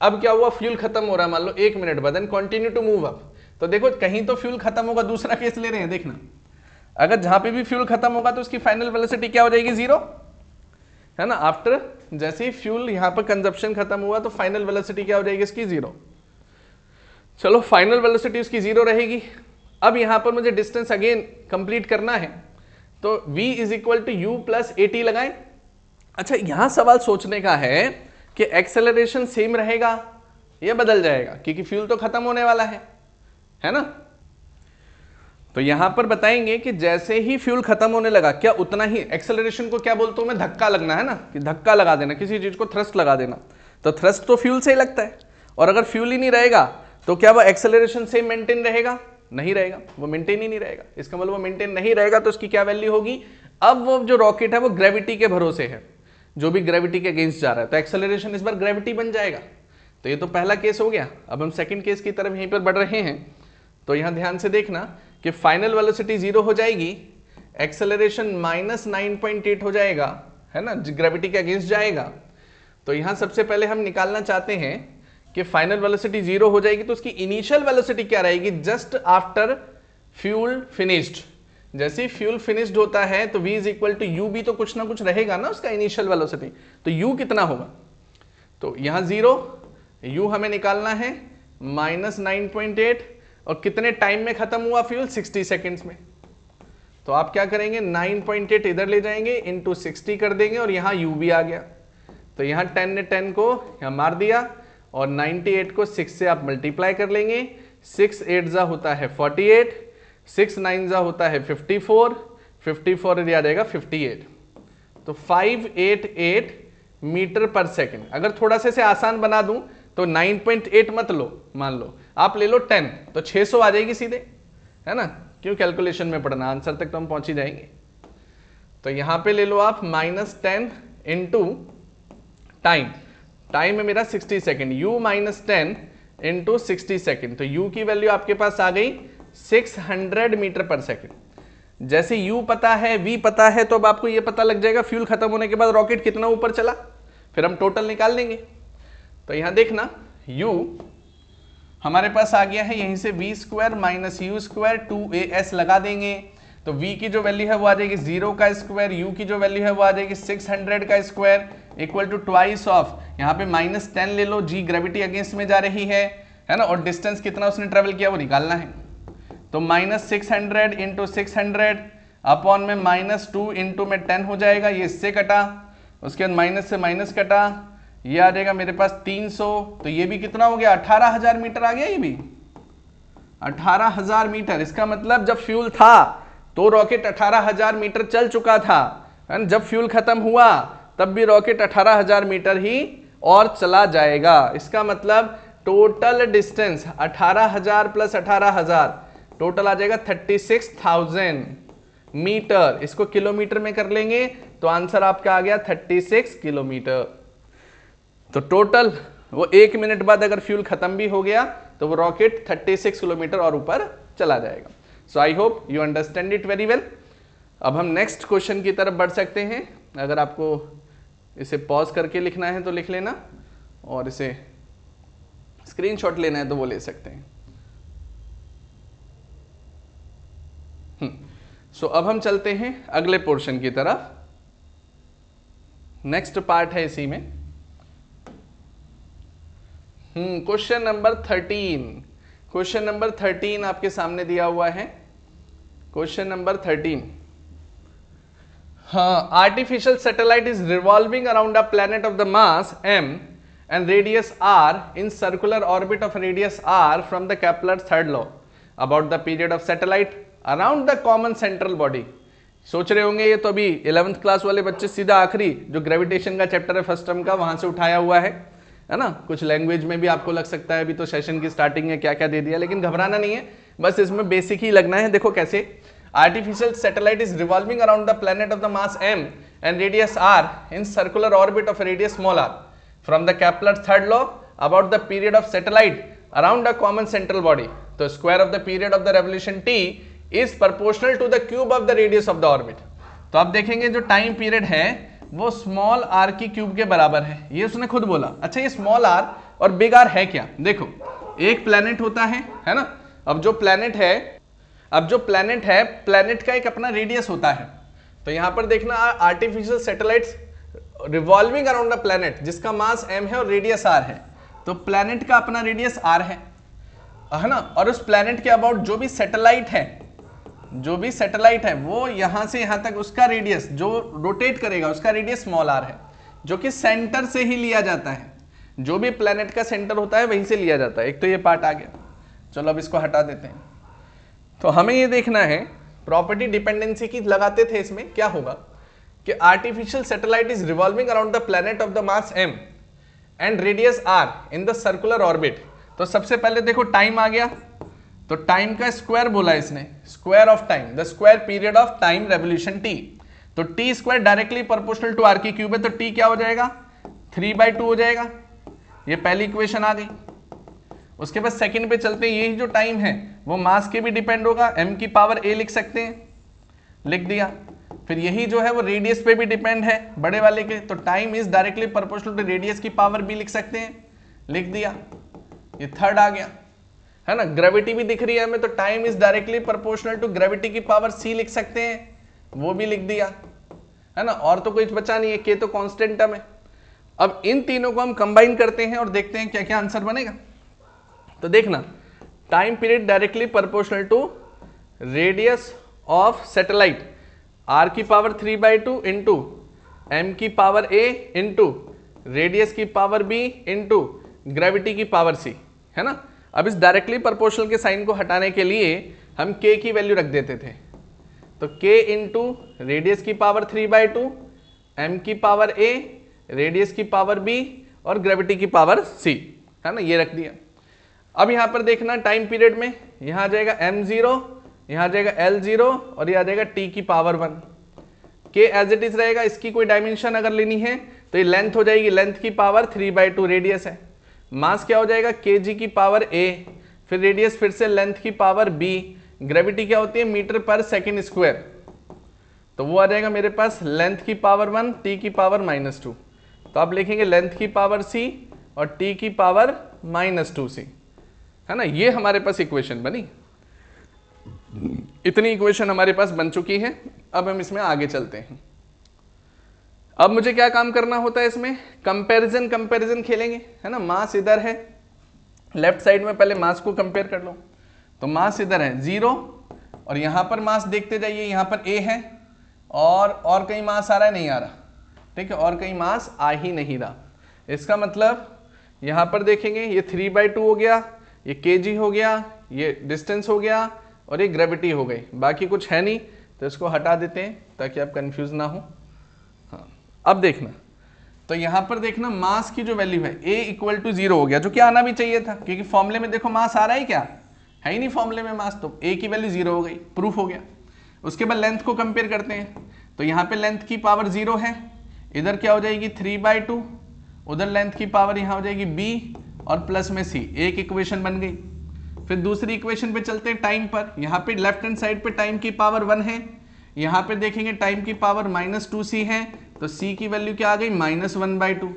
अब क्या हुआ, फ्यूल खत्म हो रहा है मान लो 1 मिनट बाद, then continue to move up. तो देखो कहीं तो फ्यूल खत्म होगा, दूसरा केस ले रहे हैं, देखना अगर जहां पे भी फ्यूल खत्म होगा तो उसकी फाइनल वेलोसिटी क्या हो जाएगी, 0, है ना। आफ्टर जैसे ही फ्यूल यहां पर कंजप्शन खत्म हुआ तो फाइनल वेलोसिटी क्या हो जाएगी इसकी, 0। चलो फाइनल वेलोसिटी उसकी 0 रहेगी। अब यहां पर मुझे डिस्टेंस अगेन कंप्लीट करना है, तो v is equal to u plus AT लगाएं। अच्छा यहां सवाल सोचने का है कि एक्सेलरेशन सेम रहेगा या बदल जाएगा, क्योंकि फ्यूल तो खत्म होने वाला है ना। तो यहां पर बताएंगे कि जैसे ही फ्यूल खत्म होने लगा, क्या उतना ही एक्सेलरेशन को क्या बोलता हूं मैं, धक्का लगना, है ना, कि धक्का लगा देना, किसी चीज को थ्रस्ट लगा देना। तो थ्रस्ट तो फ्यूल से ही लगता है, और अगर फ्यूल ही नहीं रहेगा तो क्या वो एक्सेलरेशन सेम मेंटेन रहेगा, नहीं रहेगा, वो मेंटेन ही नहीं रहेगा। इसका मतलब वो मेंटेन नहीं रहेगा तो उसकी क्या वैल्यू होगी। अब वो जो रॉकेट है वो ग्रेविटी के भरोसे है, जो भी ग्रेविटी के अगेंस्ट जा रहा है, तो एक्सेलरेशन इस बार ग्रेविटी बन जाएगा। तो ये तो पहला केस हो गया। अब हम सेकंड केस की तरफ यहीं पर बढ़ रहे हैं। तो यहां ध्यान से देखना कि फाइनल वेलोसिटी 0 हो जाएगी, एक्सेलरेशन -9.8 हो जाएगा, है ना, ग्रेविटी के अगेंस्ट जाएगा। तो यहां सबसे पहले हम निकालना चाहते हैं कि फाइनल वेलोसिटी 0 हो जाएगी, तो उसकी इनिशियल वेलोसिटी क्या रहेगी, जस्ट आफ्टर फ्यूल फिनिश्ड। जैसे फ्यूल फिनिश्ड होता है तो v is equal to u, भी तो कुछ ना कुछ रहेगा ना उसका इनिशियल वेलोसिटी। तो u कितना होगा, तो यहां 0, u हमें निकालना है -9.8, और कितने टाइम में खत्म हुआ फ्यूल, 60 सेकेंड्स में। तो आप क्या करेंगे, 9.8 इधर ले जाएंगे, इंटू 60 कर देंगे, और यहाँ u भी आ गया। तो यहाँ 10 ने 10 को यहाँ मार दिया, और 98 को 6 से आप मल्टीप्लाई कर लेंगे। 6 8 जा होता है 48, 6 9 जा होता है 54, 54 आ जाएगा 58। तो 588 मीटर पर सेकेंड। अगर थोड़ा से आसान बना दूं तो 9.8 मत लो, मान लो आप ले लो 10, तो 600 आ जाएगी सीधे, है ना। क्यों कैलकुलेशन में पढ़ना, आंसर तक तो हम पहुंच ही जाएंगे। तो यहां पे ले लो आप -10 इंटू टाइम है मेरा 60 सेकेंड, u -10 इंटू 60 सेकेंड, तो u की वैल्यू आपके पास आ गई 600 मीटर पर सेकेंड। जैसे u पता है, v पता है, तो अब आपको ये पता लग जाएगा फ्यूल खत्म होने के बाद रॉकेट कितना ऊपर चला, फिर हम टोटल निकाल लेंगे। तो यहां देखना u हमारे पास आ गया है, यहीं से v square minus you square 2as लगा देंगे, तो v की जो वैल्यू है वो आ जाएगी 0 का स्क्वायर, u की जो वैल्यू है वो आ जाएगी 600 का square equal to twice of, यहाँ पे -10 ले लो, g ग्रेविटी अगेंस्ट में जा रही है ना, और डिस्टेंस कितना उसने ट्रेवल किया वो निकालना है। तो -600 इंटू 600 अपॉन में -2 इंटू में 10 हो जाएगा, ये इससे कटा, उसके बाद माइनस से माइनस कटा, ये आ जाएगा मेरे पास 300, तो ये भी कितना हो गया 18,000 मीटर आ गया, ये भी 18,000 मीटर। इसका मतलब जब फ्यूल था तो रॉकेट 18,000 मीटर चल चुका था, जब फ्यूल खत्म हुआ तब भी रॉकेट 18,000 मीटर ही और चला जाएगा। इसका मतलब टोटल डिस्टेंस 18,000 प्लस 18,000 टोटल आ जाएगा 36,000 मीटर। इसको किलोमीटर में कर लेंगे तो आंसर आपका आ गया 36 किलोमीटर। तो टोटल वो 1 मिनट बाद अगर फ्यूल खत्म भी हो गया तो वो रॉकेट 36 किलोमीटर और ऊपर चला जाएगा। So I hope you understand it very well. अब हम नेक्स्ट क्वेश्चन की तरफ बढ़ सकते हैं। अगर आपको इसे पॉज करके लिखना है तो लिख लेना, और इसे स्क्रीनशॉट लेना है तो वो ले सकते हैं। सो अब हम चलते हैं अगले पोर्शन की तरफ। नेक्स्ट पार्ट है इसी में क्वेश्चन नंबर 13। क्वेश्चन नंबर 13 आपके सामने दिया हुआ है। क्वेश्चन नंबर 13, हाँ, artificial satellite is revolving around a planet of the mass m and radius r in circular orbit of radius r from the Kepler's third law about the period of satellite around the common central body। सोच रहे होंगे ये तो अभी 11th क्लास वाले बच्चे सीधा आखिरी जो ग्रेविटेशन का चैप्टर है फर्स्ट टर्म का वहां से उठाया हुआ है ना। कुछ लैंग्वेज में भी आपको लग सकता है, अभी तो सेशन की स्टार्टिंग है, क्या क्या दे दिया, लेकिन घबराना नहीं है, बस इसमें बेसिक ही लगना है। देखो कैसे, artificial satellite is revolving around the planet of the mass m and radius r in circular orbit of radius small r from the Kepler's third law about the period of satellite around a common central body। तो square of the period of the revolution t is proportional to the cube of the radius of the orbit। तो आप देखेंगे जो टाइम पीरियड है वो स्मॉल आर की क्यूब के बराबर है, ये उसने खुद बोला। अच्छा, ये स्मॉल आर और बिग आर है क्या? देखो, एक प्लैनेट होता है ना। अब जो प्लैनेट है प्लैनेट का एक अपना रेडियस होता है। तो यहां पर देखना, artificial satellites revolving around the planet जिसका मास m है और रेडियस r है। तो प्लैनेट का अपना रेडियस r है ना, और उस प्लैनेट के अबाउट जो भी सैटेलाइट है वो यहां से यहां तक उसका रेडियस जो रोटेट करेगा उसका रेडियस स्मॉल r है, जो कि सेंटर से ही लिया जाता है। जो भी प्लैनेट का सेंटर होता है वहीं से लिया जाता है। एक तो ये पार्ट आ गया। चलो अब इसको हटा देते हैं। तो हमें ये देखना है, प्रॉपर्टी डिपेंडेंसी की लगाते थे, इसमें क्या होगा कि artificial satellite is revolving around the planet of the mass m and radius r in the circular orbit. तो सबसे पहले देखो टाइम आ गया, तो टाइम का स्क्वायर बोला इसने, square of time, the square period of time revolution t। तो t square directly proportional to r की क्यूब है, तो t क्या हो जाएगा 3/2 हो जाएगा। ये पहली इक्वेशन आ गई। उसके बाद सेकंड पे चलते हैं, यही जो टाइम है वो मास के भी डिपेंड होगा, m की पावर a लिख सकते हैं, लिख दिया। फिर यही जो है वो रेडियस पे भी डिपेंड है बड़े वाले के, तो time is directly proportional to radius की पावर b लिख सकते हैं, लिख दिया। ये थर्ड आ गया है ना। ग्रेविटी भी दिख रही है हमें, तो time is directly proportional to gravity की पावर c लिख सकते हैं, वो भी लिख दिया है ना। और तो कुछ बचा नहीं है, k तो कांस्टेंट टर्म है। अब इन तीनों को हम कंबाइन करते हैं और देखते हैं क्या क्या आंसर बनेगा। तो देखना, time period directly proportional to radius of satellite r की पावर 3/2 इंटू m की पावर a इंटू रेडियस की पावर b इंटू ग्रेविटी की पावर c, है ना। अब इस डायरेक्टली प्रोपोर्शनल के साइन को हटाने के लिए हम k की वैल्यू रख देते थे, तो k इंटू रेडियस की पावर 3/2, m की पावर a, रेडियस की पावर b और ग्रेविटी की पावर c, है ना, ये रख दिया। अब यहां पर देखना टाइम पीरियड में, यहां आ जाएगा m0, यहां आ जाएगा L0 और ये आ जाएगा t की पावर 1। के एज इट इज रहेगा, इसकी कोई डायमेंशन अगर लेनी है तो ये लेंथ हो जाएगी, लेंथ की पावर 3/2 रेडियस है। मास क्या हो जाएगा, kg की पावर a, फिर रेडियस फिर से लेंथ की पावर b, ग्रेविटी क्या होती है मीटर पर सेकेंड स्क्वायर, तो वो आ जाएगा मेरे पास लेंथ की पावर 1 t की पावर -2। तो आप लिखेंगे लेंथ की पावर c और t की पावर -2c, है ना। ये हमारे पास इक्वेशन बनी, इतनी इक्वेशन हमारे पास बन चुकी है। अब हम इसमें आगे चलते हैं। अब मुझे क्या काम करना होता है इसमें, कंपैरिजन खेलेंगे, है ना। मास इधर है, लेफ्ट साइड में पहले मास को कंपेयर कर लो। तो मास इधर है 0 और यहां पर मास देखते जाइए, यहां पर a है और कहीं मास आ रहा है, नहीं आ रहा, ठीक है, और कहीं मास आ ही नहीं रहा। इसका मतलब यहां पर देखेंगे ये 3/2 हो गया, ये kg हो गया, ये डिस्टेंस हो गया और ये ग्रेविटी हो गई, बाकी कुछ है नहीं, तो इसको हटा देते हैं ताकि आप कंफ्यूज ना हो। हाँ, अब देखना, तो यहां पर देखना मास की जो वैल्यू है a = 0 हो गया, जो कि आना भी चाहिए था, क्योंकि फॉर्मूले में देखो मास आ रहा है, क्या है ही नहीं फॉर्मूले में मास, तो a की वैल्यू 0 हो गई, प्रूफ हो गया। उसके बाद लेंथ को कंपेयर करते हैं, तो यहाँ पे लेंथ की पावर 0 है, इधर क्या हो जाएगी 3/2, उधर लेंथ की पावर यहाँ हो जाएगी b और प्लस में c, एक इक्वेशन बन गई। फिर दूसरी इक्वेशन पे चलते हैं टाइम पर, यहाँ पे लेफ्ट हैंड साइड पे टाइम की पावर 1 है, यहाँ पे देखेंगे टाइम की पावर -2c है, तो c की वैल्यू क्या आ गई -1/2।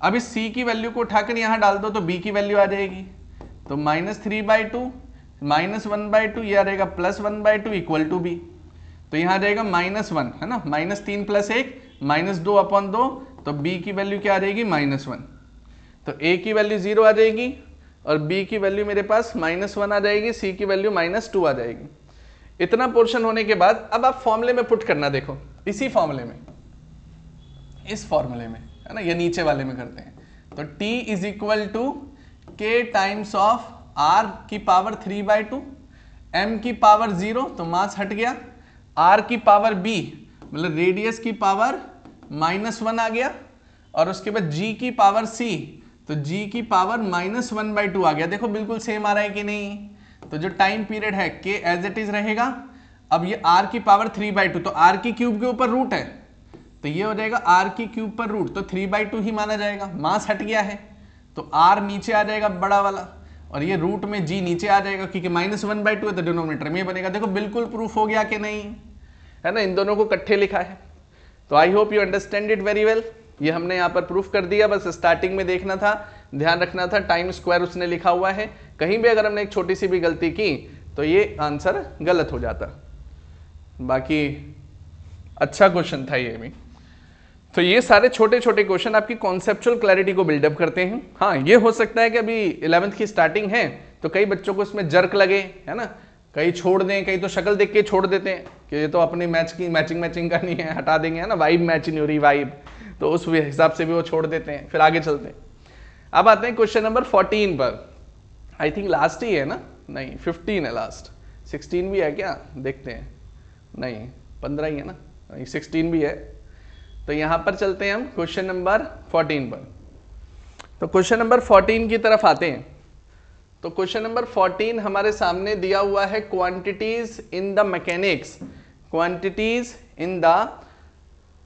अब इस c की वैल्यू को उठाकर यहाँ डाल दो तो b की वैल्यू आ जाएगी, तो -3/2 -1/2, ये आ जाएगा +1/2 = b, तो यहाँ आ जाएगा -1, है ना, -3 + 1 -2/2, तो b की वैल्यू क्या आ जाएगी -1। तो a की वैल्यू 0 आ जाएगी और b की वैल्यू मेरे पास -1 आ जाएगी, c की वैल्यू -2 आ जाएगी। इतना पोर्शन होने के बाद अब आप फॉर्मूले में पुट करना, देखो इसी फॉर्मूले में, इस फॉर्मूले में, है ना, ये नीचे वाले में करते हैं। तो t = k times of r की पावर 3/2, m की पावर 0 तो मास हट गया, r की पावर b मतलब रेडियस की पावर -1 आ गया, और उसके बाद g की पावर c, तो g की पावर -1/2 आ गया। देखो बिल्कुल सेम आ रहा है कि नहीं, तो जो टाइम पीरियड है k एज इट इज रहेगा। अब ये r की पावर 3/2, तो r की क्यूब के ऊपर रूट है, तो ये हो जाएगा r की क्यूब पर रूट, तो 3/2 ही माना जाएगा। मास हट गया है तो r नीचे आ जाएगा बड़ा वाला, और ये रूट में g नीचे आ जाएगा, क्योंकि -1/2 है तो डिनोमिनेटर में बनेगा। देखो बिल्कुल प्रूफ हो गया कि नहीं, है ना, इन दोनों को इकट्ठे लिखा है। तो आई hope you understand it very well. ये हमने यहाँ पर प्रूफ कर दिया, बस स्टार्टिंग में देखना था, ध्यान रखना था, टाइम स्क्वायर उसने लिखा हुआ है, कहीं भी अगर हमने एक छोटी सी भी गलती की तो ये आंसर गलत हो जाता। बाकी अच्छा क्वेश्चन था ये भी। तो ये सारे छोटे छोटे क्वेश्चन आपकी कॉन्सेप्चुअल क्लैरिटी को बिल्डअप करते हैं। हाँ, ये हो सकता है कि अभी 11th की स्टार्टिंग है तो कई बच्चों को इसमें जर्क लगे, है ना, कई छोड़ दें, कई तो शक्ल देख के छोड़ देते हैं कि ये तो अपनी मैच की मैचिंग का नहीं है, हटा देंगे, है ना, वाइब मैच नहीं हो रही वाइब, तो उस हिसाब से भी वो छोड़ देते हैं। फिर आगे चलते हैं, अब आते हैं क्वेश्चन नंबर 14 पर। आई थिंक लास्ट ही है ना, नहीं 15 है लास्ट, 16 भी है क्या, देखते हैं, नहीं 15 ही है ना, 16 भी है। तो यहां पर चलते हैं हम क्वेश्चन नंबर 14 पर। तो क्वेश्चन नंबर 14 की तरफ आते हैं। तो क्वेश्चन नंबर 14 हमारे सामने दिया हुआ है, quantities in the mechanics, quantities in the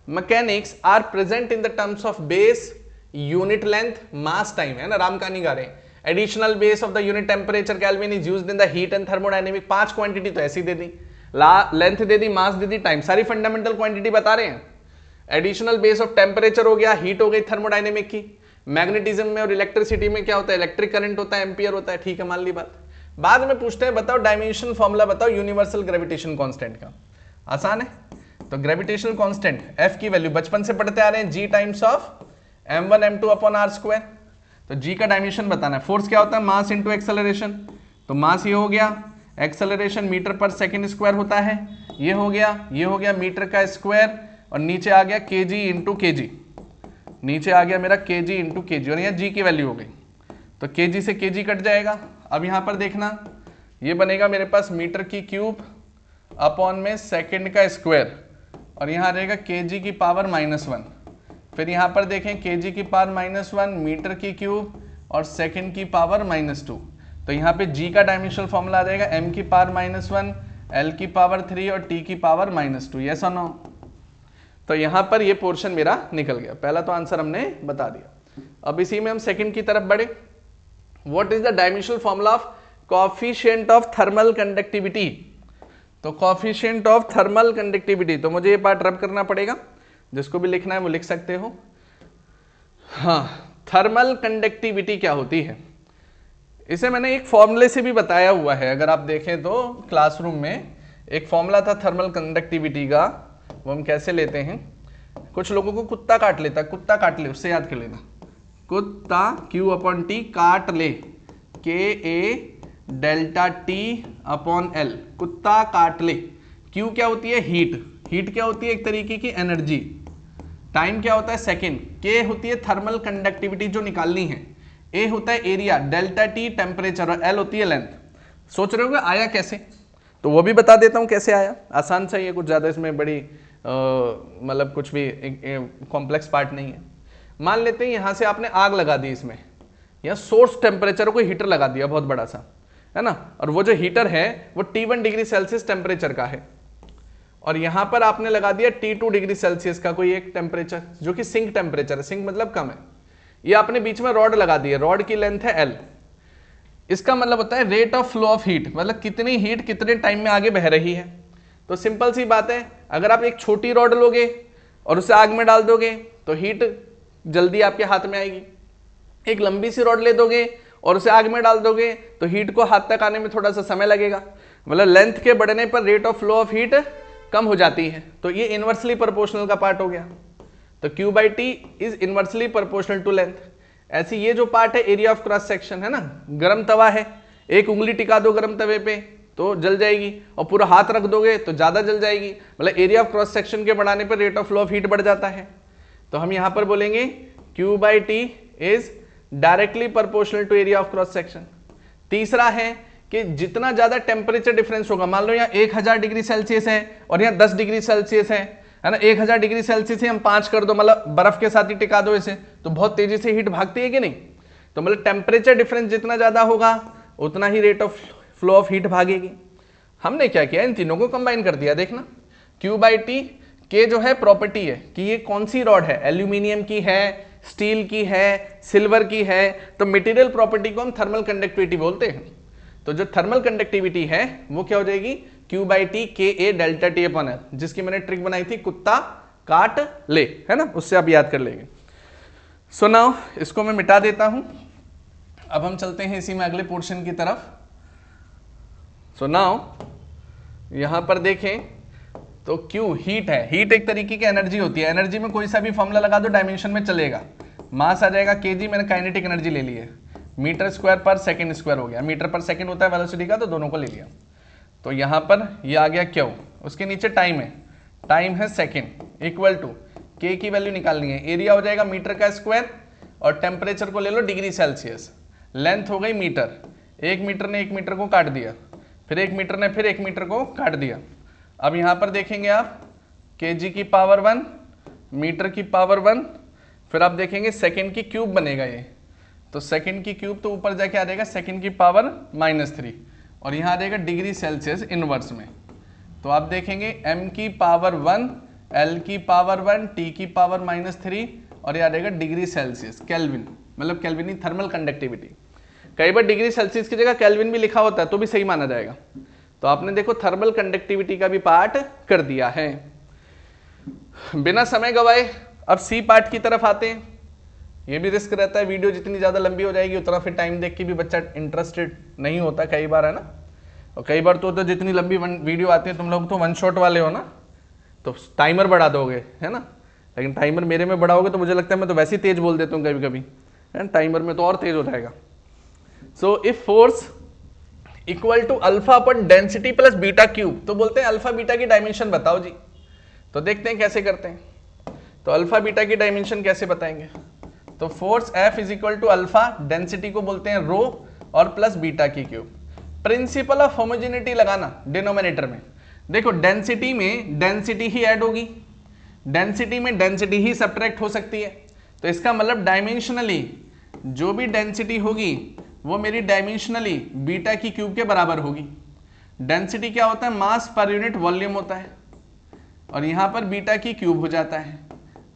mechanics are present in the terms of base, unit length, mass, time, है ना, राम कहानी गा रहे हैं। Additional base of the unit temperature kelvin is used in the heat and thermodynamic. 5 quantity तो ऐसी दे दी, लेंथ दे दी, मास दे दी, टाइम, सारी फंडामेंटल क्वांटिटी बता रहे हैं। एडिशनल बेस ऑफ टेम्परेचर हो गया, हीट हो गई थर्मोडायनेमिक की, मैग्नेटिज्म में और इलेक्ट्रिसिटी में क्या होता है, इलेक्ट्रिक करंट होता है, एम्पियर होता है, ठीक है, मान ली बात। बाद में पूछते हैं बताओ डायमेंशन फॉर्मूला बताओ यूनिवर्सल ग्रेविटेशन कांस्टेंट का। आसान है। तो ग्रेविटेशनल कांस्टेंट F की वैल्यू बचपन से पढ़ते आ रहे हैं, G times of m1 m2 upon r square. तो G का डायमेंशन बताना है। फोर्स क्या होता है, मास इंटू एक्सेलरेशन, तो मास ये हो गया, एक्सेलरेशन मीटर पर सेकेंड स्क्वायर होता है, ये हो गया मीटर का स्क्वायर, और नीचे आ गया kg इंटू kg, नीचे आ गया मेरा kg इंटू kg, और यहाँ g की वैल्यू हो गई, तो kg से kg कट जाएगा। अब यहाँ पर देखना, ये बनेगा मेरे पास मीटर की क्यूब अपॉन में सेकेंड का स्क्वायर, और यहाँ आ जाएगा kg की पावर -1। फिर यहाँ पर देखें kg की पावर -1, मीटर की क्यूब और सेकेंड की पावर -2। तो यहाँ पे g का डायमेंशनल फॉर्मूला आ जाएगा m की पावर -1, l की पावर 3 और t की पावर -2। यस और नो, तो यहां पर ये पोर्शन मेरा निकल गया। पहला तो आंसर हमने बता दिया। अब इसी में हम सेकंड की तरफ बढ़े। What is the dimensional formula of coefficient of thermal conductivity? तो कोएफिशिएंट ऑफ थर्मल कंडक्टिविटी, तो मुझे ये पार्ट रब करना पड़ेगा, जिसको भी लिखना है वो लिख सकते हो। हाँ, थर्मल कंडक्टिविटी क्या होती है, इसे मैंने एक फॉर्मूले से भी बताया हुआ है। अगर आप देखें तो क्लासरूम में एक फॉर्मूला था थर्मल कंडक्टिविटी का, वो हम कैसे लेते हैं, कुछ लोगों को कुत्ता काट लेता, कुत्ता काट ले, उससे याद कर लेना, कुत्ता Q/T काट ले, KA delta T upon L, कुत्ता काट ले। Q क्या होती है, हीट, हीट क्या होती है, एक तरीके की एनर्जी, टाइम क्या होता है, सेकेंड, K होती है थर्मल कंडक्टिविटी जो निकालनी है, A होता है एरिया, डेल्टा T टेम्परेचर और L होती है लेंथ। सोच रहे होगे आया कैसे, तो वो भी बता देता हूं कैसे आया। आसान सा ही है, कुछ ज़्यादा इसमें बड़ी मतलब कुछ भी कॉम्प्लेक्स पार्ट नहीं है। मान लेते हैं यहाँ से आपने आग लगा दी, इसमें यहाँ सोर्स टेम्परेचर को हीटर लगा दिया बहुत बड़ा सा, है ना, और वो जो हीटर है वो T1 डिग्री सेल्सियस टेम्परेचर का है, और यहाँ पर आपने लगा दिया T2 डिग्री सेल्सियस का कोई एक टेम्परेचर जो कि सिंक टेम्परेचर है, सिंक मतलब कम है। ये आपने बीच में रॉड लगा दी है, रॉड की लेंथ है L, इसका मतलब होता है rate of flow of heat, मतलब कितनी हीट कितने टाइम में आगे बह रही है। तो सिंपल सी बात है, अगर आप एक छोटी रॉड लोगे और उसे आग में डाल दोगे तो हीट जल्दी आपके हाथ में आएगी, एक लंबी सी रॉड ले दोगे और उसे आग में डाल दोगे तो हीट को हाथ तक आने में थोड़ा सा समय लगेगा, मतलब लेंथ के बढ़ने पर rate of flow of heat कम हो जाती है। तो ये इनवर्सली प्रोपोर्शनल का पार्ट हो गया, तो Q/T is inversely proportional to length. ऐसी ये जो पार्ट है एरिया ऑफ क्रॉस सेक्शन है ना, गरम तवा है, एक उंगली टिका दो गरम तवे पे तो जल जाएगी, और पूरा हाथ रख दोगे तो ज्यादा जल जाएगी, मतलब एरिया ऑफ क्रॉस सेक्शन के बढ़ाने पर rate of flow of heat बढ़ जाता है। तो हम यहां पर बोलेंगे Q/T is directly proportional to area of cross section. तीसरा है कि जितना ज्यादा टेम्परेचर डिफरेंस होगा, मान लो यहाँ 1000 डिग्री सेल्सियस है और यहाँ 10 डिग्री सेल्सियस है ना, 1000 डिग्री सेल्सियस से हम 5 कर दो, मतलब बर्फ के साथ ही टिका दो इसे, तो बहुत तेजी से हीट भागती है कि नहीं। तो मतलब टेम्परेचर डिफरेंस जितना ज्यादा होगा उतना ही rate of flow of heat भागेगी। हमने क्या किया, इन तीनों को कंबाइन कर दिया। देखना Q/T के जो है प्रॉपर्टी है कि ये कौन सी रॉड है, एल्यूमिनियम की है, स्टील की है, सिल्वर की है, तो मटेरियल प्रॉपर्टी को हम थर्मल कंडक्टिविटी बोलते हैं। तो जो थर्मल कंडक्टिविटी है वो क्या हो जाएगी, Q/T KA delta T upon L, जिसकी मैंने ट्रिक बनाई थी कुत्ता काट ले, है ना, उससे आप याद कर लेंगे। सो नाउ इसको मैं मिटा देता हूं, अब हम चलते हैं इसी में अगले पोर्शन की तरफ। सो नाउ यहां पर देखें तो Q हीट है, हीट एक तरीके की एनर्जी होती है, एनर्जी में कोई सा भी फॉर्मूला लगा दो डायमेंशन में चलेगा। मास आ जाएगा kg, मैंने काइनेटिक एनर्जी ले ली है, मीटर स्क्वायर पर सेकंड स्क्वायर हो गया, मीटर पर सेकंड होता है वेलोसिटी का, तो दोनों को ले लिया। तो यहां पर ये आ गया Q, उसके नीचे टाइम है, टाइम है सेकंड, इक्वल टू K की वैल्यू निकालनी है, एरिया हो जाएगा मीटर का स्क्वायर और टेम्परेचर को ले लो डिग्री सेल्सियस, लेंथ हो गई मीटर, एक मीटर ने एक मीटर को काट दिया, फिर एक मीटर ने फिर एक मीटर को काट दिया। अब यहां पर देखेंगे आप kg की पावर 1, मीटर की पावर 1, फिर आप देखेंगे सेकंड की क्यूब बनेगा ये, तो सेकंड की क्यूब तो ऊपर जाके आ जाएगा सेकंड की पावर -3, और यहाँ आ जाएगा डिग्री सेल्सियस इनवर्स में। तो आप देखेंगे m की पावर 1, l की पावर 1, t की पावर -3, और ये आ जाएगा डिग्री सेल्सियस, केल्विन, मतलब केल्विनी थर्मल कंडक्टिविटी। कई बार डिग्री सेल्सियस की जगह केल्विन भी लिखा होता है तो भी सही माना जाएगा। तो आपने देखो थर्मल कंडक्टिविटी का भी पार्ट कर दिया है। बिना समय गवाए अब सी पार्ट की तरफ आते हैं। ये भी रिस्क रहता है, वीडियो जितनी ज्यादा लंबी हो जाएगी उतना फिर टाइम देख के भी बच्चा इंटरेस्टेड नहीं होता कई बार, है ना। और कई बार तो जितनी लंबी वीडियो आती है, तुम लोग तो 1 शॉट वाले हो ना, तो टाइमर बढ़ा दोगे, है ना। लेकिन टाइमर मेरे में बढ़ाओगे तो मुझे लगता है मैं तो वैसे ही तेज बोल देता हूँ कभी कभी, टाइमर में तो और तेज हो जाएगा। So if force equal to alpha upon density plus beta cube, तो बोलते हैं अल्फा बीटा की डायमेंशन बताओ जी। तो देखते हैं कैसे करते हैं। तो अल्फा बीटा की डायमेंशन कैसे बताएंगे, तो force F is equal to alpha, density को बोलते हैं रो, और प्लस बीटा की क्यूब। प्रिंसिपल ऑफ होमोजेनिटी लगाना डिनोमिनेटर में। देखो डेंसिटी में डेंसिटी ही ऐड होगी, डेंसिटी में डेंसिटी ही सब्ट्रैक्ट हो सकती है, तो इसका मतलब डायमेंशनली जो भी डेंसिटी होगी वो मेरी डायमेंशनली बीटा की क्यूब के बराबर होगी। डेंसिटी क्या होता है, मास पर यूनिट वॉल्यूम होता है, और यहाँ पर बीटा की क्यूब हो जाता है।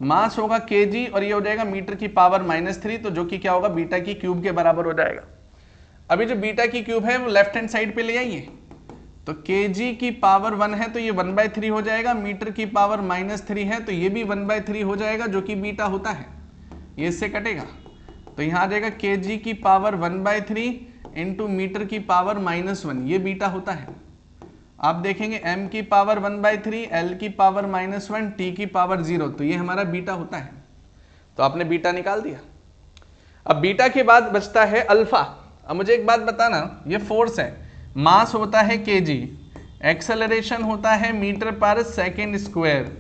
मास होगा केजी और ये हो जाएगा मीटर की पावर -3, तो जो कि क्या होगा बीटा की क्यूब के बराबर हो जाएगा। अभी जो बीटा की क्यूब है वो लेफ्ट हैंड साइड पे ले आइए, तो केजी की पावर 1 है तो ये 1/3 हो जाएगा, मीटर की पावर -3 है तो ये भी 1/3 हो जाएगा, जो कि बीटा होता है, ये इससे कटेगा। तो यहाँ आ जाएगा केजी की पावर 1/3 इंटू मीटर की पावर -1, ये बीटा होता है। आप देखेंगे m की पावर 1/3, l की पावर -1, t की पावर 0, तो ये हमारा बीटा होता है। तो आपने बीटा निकाल दिया। अब बीटा के बाद बचता है अल्फा। अब मुझे एक बात बताना, ये फोर्स है, मास होता है केजी, एक्सेलरेशन होता है मीटर पर सेकेंड स्क्वायर,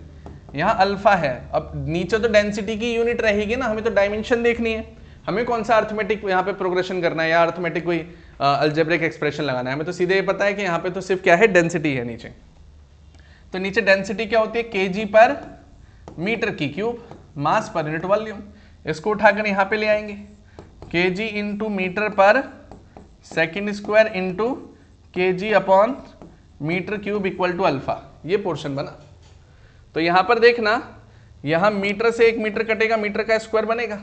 यहाँ अल्फा है। अब नीचे तो डेंसिटी की यूनिट रहेगी ना, हमें तो डायमेंशन देखनी है, हमें कौन सा अर्थमेटिक यहाँ पे प्रोग्रेशन करना है या अर्थमेटिक कोई अलजेब्रिक एक्सप्रेशन लगाना है, हमें तो सीधे ये पता है कि यहाँ पे तो सिर्फ क्या है, डेंसिटी है नीचे। तो नीचे डेंसिटी क्या होती है, केजी पर मीटर की क्यूब, मास पर यूनिट वॉल्यूम। इसको उठाकर यहाँ पे ले आएंगे, केजी इंटू मीटर पर second square into kg upon meter cube equal to alpha, ये पोर्शन बना। तो यहाँ पर देखना, यहाँ मीटर से 1 मीटर कटेगा, मीटर का स्क्वायर बनेगा,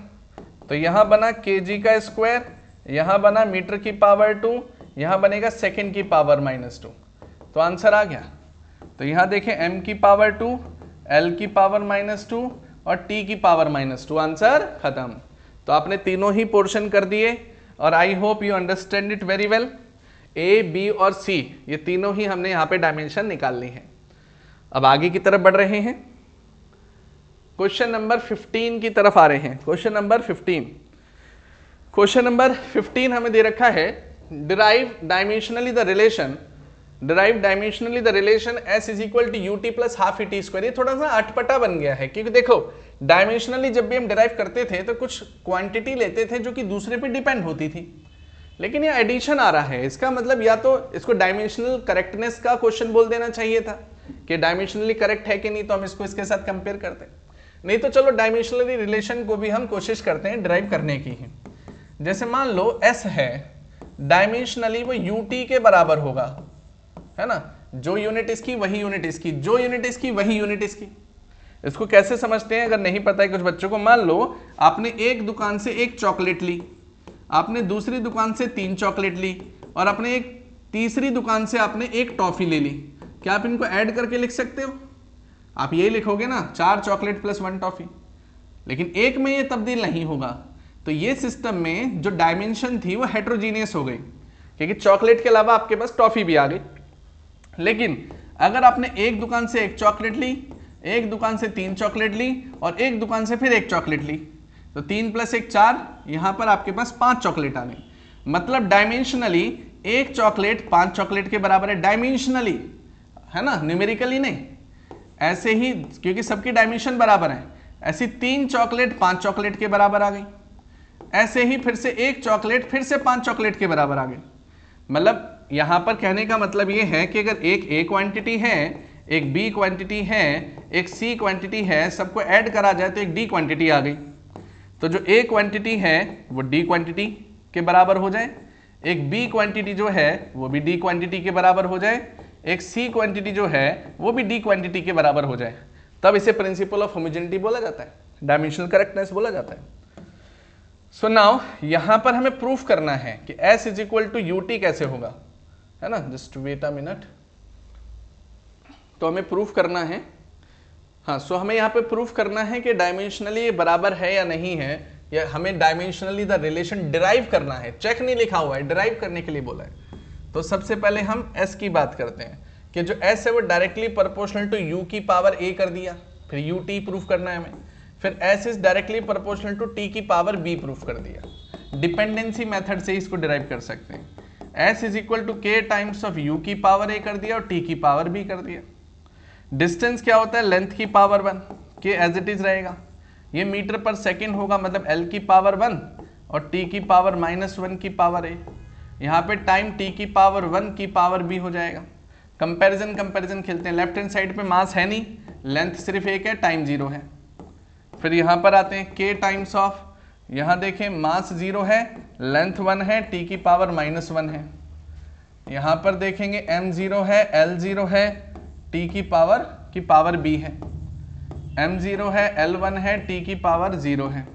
तो यहाँ बना केजी का स्क्वायर, यहाँ बना मीटर की पावर 2, यहाँ बनेगा सेकेंड की पावर -2, तो आंसर आ गया। तो यहाँ देखें m की पावर 2, l की पावर -2 और t की पावर -2, आंसर खत्म। तो आपने तीनों ही पोर्शन कर दिए और I hope you understand it very well. A, B और सी, ये तीनों ही हमने यहाँ पे डायमेंशन निकाल ली है। अब आगे की तरफ बढ़ रहे हैं, क्वेश्चन नंबर 15 की तरफ आ रहे हैं। क्वेश्चन नंबर 15 हमें दे रखा है, derive dimensionally the relation s is equal to ut plus half T square. ये थोड़ा सा अटपटा बन गया है, क्योंकि देखो डायमेंशनली जब भी हम डिराइव करते थे तो कुछ क्वांटिटी लेते थे जो कि दूसरे पे डिपेंड होती थी, लेकिन ये एडिशन आ रहा है। इसका मतलब या तो इसको डायमेंशनल करेक्टनेस का क्वेश्चन बोल देना चाहिए था कि डायमेंशनली करेक्ट है कि नहीं, तो हम इसको इसके साथ कंपेयर करते हैं। नहीं तो चलो डायमेंशनली रिलेशन को भी हम कोशिश करते हैं डिराइव करने की ही। जैसे मान लो s है, डायमेंशनली वो ut के बराबर होगा, है ना, जो यूनिट इसकी वही यूनिट इसकी, जो यूनिट इसकी वही यूनिट इसकी। इसको कैसे समझते हैं, अगर नहीं पता है कुछ बच्चों को, मान लो आपने एक दुकान से 1 चॉकलेट ली, आपने दूसरी दुकान से 3 चॉकलेट ली और आपने एक तीसरी दुकान से आपने 1 टॉफी ले ली। क्या आप इनको ऐड करके लिख सकते हो? आप यही लिखोगे ना, 4 चॉकलेट प्लस 1 टॉफी, लेकिन एक में ये तब्दील नहीं होगा। तो ये सिस्टम में जो डायमेंशन थी वो हेट्रोजीनियस हो गई, क्योंकि चॉकलेट के अलावा आपके पास टॉफी भी आ गई। लेकिन अगर आपने एक दुकान से 1 चॉकलेट ली, एक दुकान से 3 चॉकलेट ली और एक दुकान से फिर 1 चॉकलेट ली, तो 3 + 1 4, यहां पर आपके पास 5 चॉकलेट आ गई। मतलब डायमेंशनली 1 चॉकलेट 5 चॉकलेट के बराबर है, डायमेंशनली, है ना, न्यूमेरिकली नहीं। ऐसे ही क्योंकि सबकी डायमेंशन बराबर है, ऐसी 3 चॉकलेट 5 चॉकलेट के बराबर आ गई। ऐसे ही फिर से 1 चॉकलेट फिर से 5 चॉकलेट के बराबर आ गई। मतलब यहां पर कहने का मतलब ये है कि अगर एक A क्वांटिटी है, एक B क्वांटिटी है, एक C क्वांटिटी है, सबको ऐड करा जाए तो एक D क्वांटिटी आ गई। तो जो A क्वांटिटी है वो D क्वांटिटी के बराबर हो जाए, एक B क्वांटिटी जो है वो भी D क्वांटिटी के बराबर हो जाए, एक C क्वांटिटी जो है वो भी D क्वांटिटी के बराबर हो जाए, तब इसे प्रिंसिपल ऑफ होमोजेनिटी बोला जाता है, डायमेंशनल करेक्टनेस बोला जाता है। सो नाउ यहां पर हमें प्रूफ करना है कि S is equal to ut कैसे होगा, है ना, जस्ट वेट अ मिनट। तो हमें प्रूफ करना है, हाँ, सो हमें यहाँ पे प्रूफ करना है कि डायमेंशनली ये बराबर है या नहीं है, या हमें डायमेंशनली द रिलेशन डिराइव करना है। चेक नहीं लिखा हुआ है, डिराइव करने के लिए बोला है। तो सबसे पहले हम s की बात करते हैं कि जो s है वो डायरेक्टली प्रोपोर्शनल टू u की पावर a कर दिया, फिर ut प्रूफ करना है हमें, फिर s is directly proportional to t की पावर b प्रूफ कर दिया। डिपेंडेंसी मेथड से इसको डिराइव कर सकते हैं। s is equal to k times of u की पावर a कर दिया और t की पावर b कर दिया। डिस्टेंस क्या होता है, लेंथ की पावर 1, के एज इट इज रहेगा। ये मीटर पर सेकेंड होगा, मतलब l की पावर 1 और t की पावर -1 की पावर a। यहाँ पे टाइम t की पावर 1 की पावर b हो जाएगा। कंपैरिजन खेलते हैं, लेफ्ट हैंड साइड पे मास है नहीं, लेंथ सिर्फ 1 है, टाइम 0 है। फिर यहाँ पर आते हैं k टाइम्स ऑफ, यहाँ देखें मास 0 है, लेंथ 1 है, t की पावर -1 है। यहाँ पर देखेंगे m 0 है, l 0 है, t की पावर की पावर b है, m0 है, L1 है, t की पावर 0 है।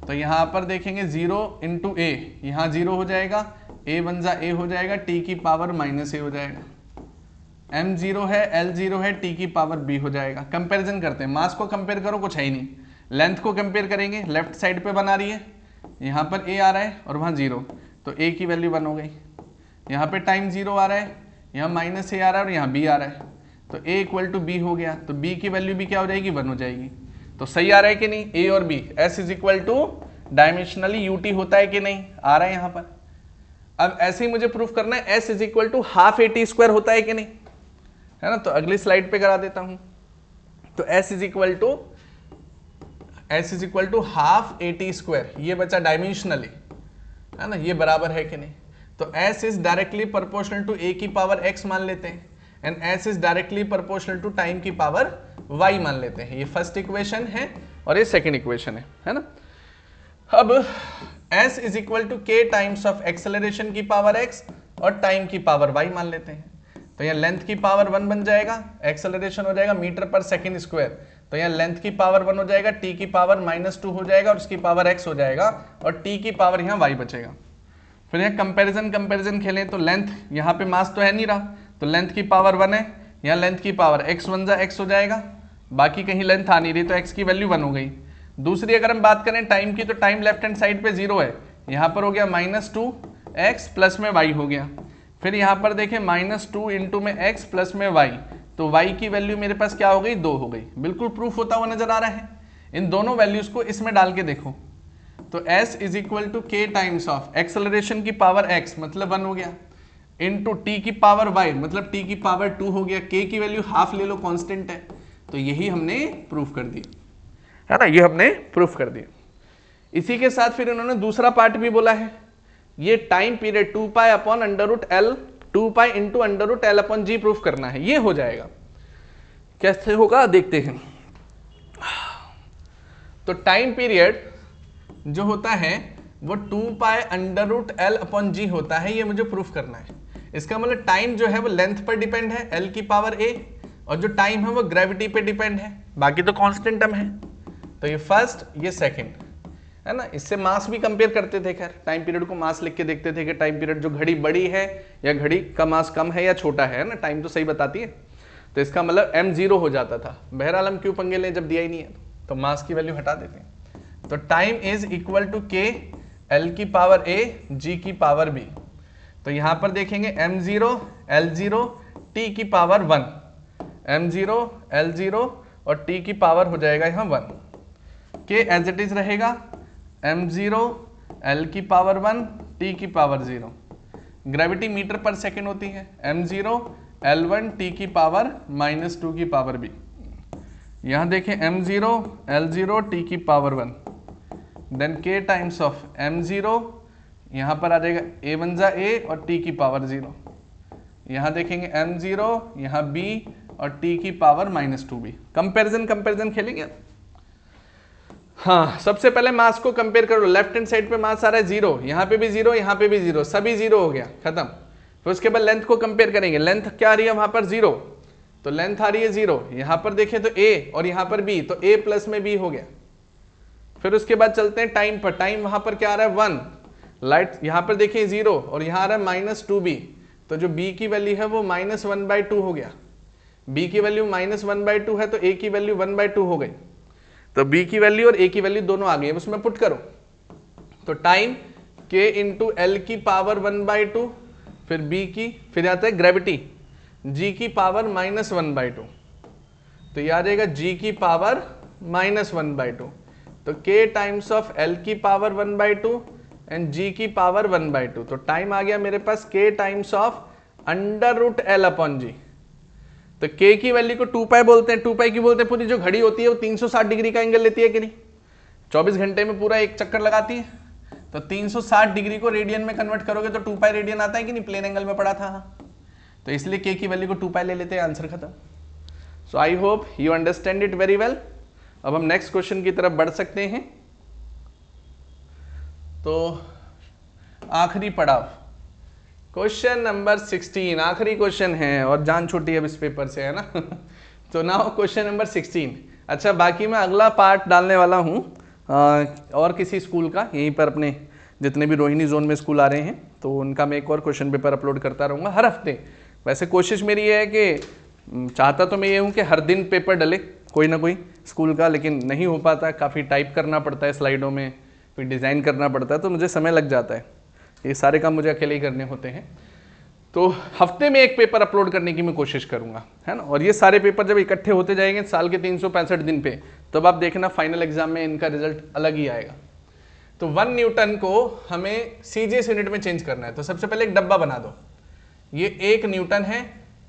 तो यहाँ पर देखेंगे 0 इंटू ए, यहाँ 0 हो जाएगा, a बन जा a हो जाएगा, t की पावर -a हो जाएगा। m0 है, L0 है, t की पावर b हो जाएगा। कंपैरिजन करते हैं, मास को कंपेयर करो, कुछ है ही नहीं। लेंथ को कंपेयर करेंगे, लेफ्ट साइड पे बना रही है, यहाँ पर a आ रहा है और वहाँ 0, तो a की वैल्यू 1 हो गई। यहाँ पे टाइम 0 आ रहा है, यहाँ -a आ रहा है और यहाँ b आ रहा है, तो a इक्वल टू b हो गया, तो b की वैल्यू भी क्या हो जाएगी, 1 हो जाएगी। तो सही आ रहा है कि नहीं, a और b। s is equal to dimensionally ut होता है कि नहीं, आ रहा है यहाँ पर। अब ऐसे ही मुझे प्रूफ करना है s is equal to half at² होता है कि नहीं, है ना। तो अगली स्लाइड पे करा देता हूं। तो s is equal to half at², ये बचा डायमेंशनली, है ना, ये बराबर है कि नहीं। तो s is directly proportional to a की पावर x मान लेते हैं, and s is directly proportional to time की पावर y मान लेते हैं। ये फर्स्ट इक्वेशन है और ये सेकंड इक्वेशन है ना। अब s is equal to k times of acceleration की पावर x और टाइम की पावर y मान लेते हैं। तो यहाँ लेंथ की पावर 1 बन जाएगा, एक्सेलरेशन हो जाएगा मीटर पर सेकेंड स्क्वायर, तो यहाँ लेंथ की पावर 1 हो जाएगा, t की पावर -2 हो जाएगा और उसकी पावर x हो जाएगा, और t की पावर यहाँ y बचेगा। फिर यहाँ कंपैरिजन खेलें तो लेंथ, यहाँ पे मास तो है नहीं रहा, तो लेंथ की पावर 1 है, यहाँ लेंथ की पावर x बन जा x हो जाएगा, बाकी कहीं लेंथ आ नहीं रही तो x की वैल्यू 1 हो गई। दूसरी अगर हम बात करें टाइम की, तो टाइम लेफ्ट हैंड साइड पे 0 है, यहाँ पर हो गया -2x प्लस में y हो गया। फिर यहाँ पर देखें -2 इंटू में x प्लस में y, तो y की वैल्यू मेरे पास क्या हो गई, 2 हो गई। बिल्कुल प्रूफ होता हुआ नजर आ रहा है। इन दोनों वैल्यूज को इसमें डाल के देखो, तो s is equal to k times of acceleration की पावर x मतलब 1 हो गया, इंटू t की पावर y मतलब t की पावर 2 हो गया। k की वैल्यू हाफ ले लो, कांस्टेंट है, तो यही हमने प्रूफ कर दिया, है ना, ये हमने प्रूफ कर दिया। इसी के साथ फिर उन्होंने दूसरा पार्ट भी बोला है, ये time period 2 pi upon √L, 2 pi into √L upon g proof करना है। ये हो जाएगा, कैसे होगा देखते हैं। तो टाइम पीरियड जो होता है वो 2 पाई √L अपॉन जी होता है, ये मुझे प्रूफ करना है। इसका मतलब टाइम जो है वो लेंथ पर डिपेंड है, L की पावर a, और जो टाइम है वो ग्रेविटी पे डिपेंड है, बाकी तो कांस्टेंट टर्म है। तो ये फर्स्ट, ये सेकंड, है ना। इससे मास भी कंपेयर करते थे, खैर टाइम पीरियड को मास लिख के देखते थे कि टाइम पीरियड जो घड़ी बड़ी है या घड़ी का मास कम है या छोटा है ना, टाइम तो सही बताती है, तो इसका मतलब m0 हो जाता था। बहरहाल हम क्यों पंगे लें जब दिया ही नहीं है, तो मास की वैल्यू हटा देते हैं। तो time is equal to k L की पावर a g की पावर b। तो यहां पर देखेंगे m0 L0 t की पावर 1, m0 L0 और t की पावर हो जाएगा यहाँ 1, k एज इट इज रहेगा m0 L की पावर 1 t की पावर 0। ग्रेविटी मीटर पर सेकेंड होती है, m0 L1 t की पावर -2 की पावर b। यहाँ देखें m0 L0 t की power 1, then k times of m0, यहाँ पर आ जाएगा a बन जा a और t की पावर 0। यहाँ देखेंगे m0, यहाँ b और t की पावर -2b। कंपैरिजन खेलेंगे। हाँ, सबसे पहले मास को कंपेयर करो, लेफ्ट हैंड साइड पे मास आ रहा है 0, यहाँ पे भी 0, यहाँ पे भी 0, सभी 0 हो गया, खत्म। फिर उसके बाद लेंथ को कंपेयर करेंगे, लेंथ क्या आ रही है वहां पर 0, तो लेंथ आ रही है 0, यहाँ पर देखें तो a और यहाँ पर b, तो a प्लस में b हो गया। फिर उसके बाद चलते हैं टाइम पर, टाइम वहां पर क्या आ रहा है 1, लाइट यहाँ पर देखिए 0 और यहाँ आ रहा है -2b, तो जो b की वैल्यू है वो -1/2 हो गया। b की वैल्यू -1/2 है तो a की वैल्यू 1/2 हो गई, तो b की वैल्यू और a की वैल्यू दोनों आ गई। उसमें पुट करो, तो टाइम k इंटू एल की पावर 1/2, फिर b की, फिर आता है ग्रेविटी g की पावर -1/2, तो ये आ जाएगा g की पावर -1/2, तो k टाइम्स ऑफ l की पावर 1/2 एंड g की पावर 1/2, तो टाइम आ गया मेरे पास k times of √L upon g. तो k की वैल्यू को 2 पाई बोलते हैं, 2 पाई की बोलते हैं, पूरी जो घड़ी होती है वो 360 डिग्री का एंगल लेती है कि नहीं, 24 घंटे में पूरा एक चक्कर लगाती है, तो 360 डिग्री को रेडियन में कन्वर्ट करोगे तो 2 पाई रेडियन आता है कि नहीं, प्लेन एंगल में पड़ा था। तो इसलिए k की वैल्यू को 2 पाई ले लेते हैं, आंसर खत्म। So I hope you understand it very well. अब हम नेक्स्ट क्वेश्चन की तरफ बढ़ सकते हैं। तो आखिरी पड़ाव, क्वेश्चन नंबर 16, आखिरी क्वेश्चन है और जान छूटी है अब इस पेपर से, है ना। तो नाउ क्वेश्चन नंबर 16। अच्छा, बाकी मैं अगला पार्ट डालने वाला हूँ और किसी स्कूल का, यहीं पर अपने जितने भी रोहिणी जोन में स्कूल आ रहे हैं तो उनका मैं एक और क्वेश्चन पेपर अपलोड करता रहूँगा हर हफ्ते। वैसे कोशिश मेरी ये है कि चाहता तो मैं ये हूँ कि हर दिन पेपर डले कोई ना कोई स्कूल का, लेकिन नहीं हो पाता, काफ़ी टाइप करना पड़ता है स्लाइडों में, फिर डिज़ाइन करना पड़ता है, तो मुझे समय लग जाता है, ये सारे काम मुझे अकेले ही करने होते हैं। तो हफ्ते में एक पेपर अपलोड करने की मैं कोशिश करूंगा, है ना। और ये सारे पेपर जब इकट्ठे होते जाएंगे साल के 365 दिन पे, तब आप देखना फाइनल एग्जाम में इनका रिजल्ट अलग ही आएगा। तो 1 न्यूटन को हमें सीजीएस यूनिट में चेंज करना है। तो सबसे पहले एक डब्बा बना दो, ये 1 न्यूटन है,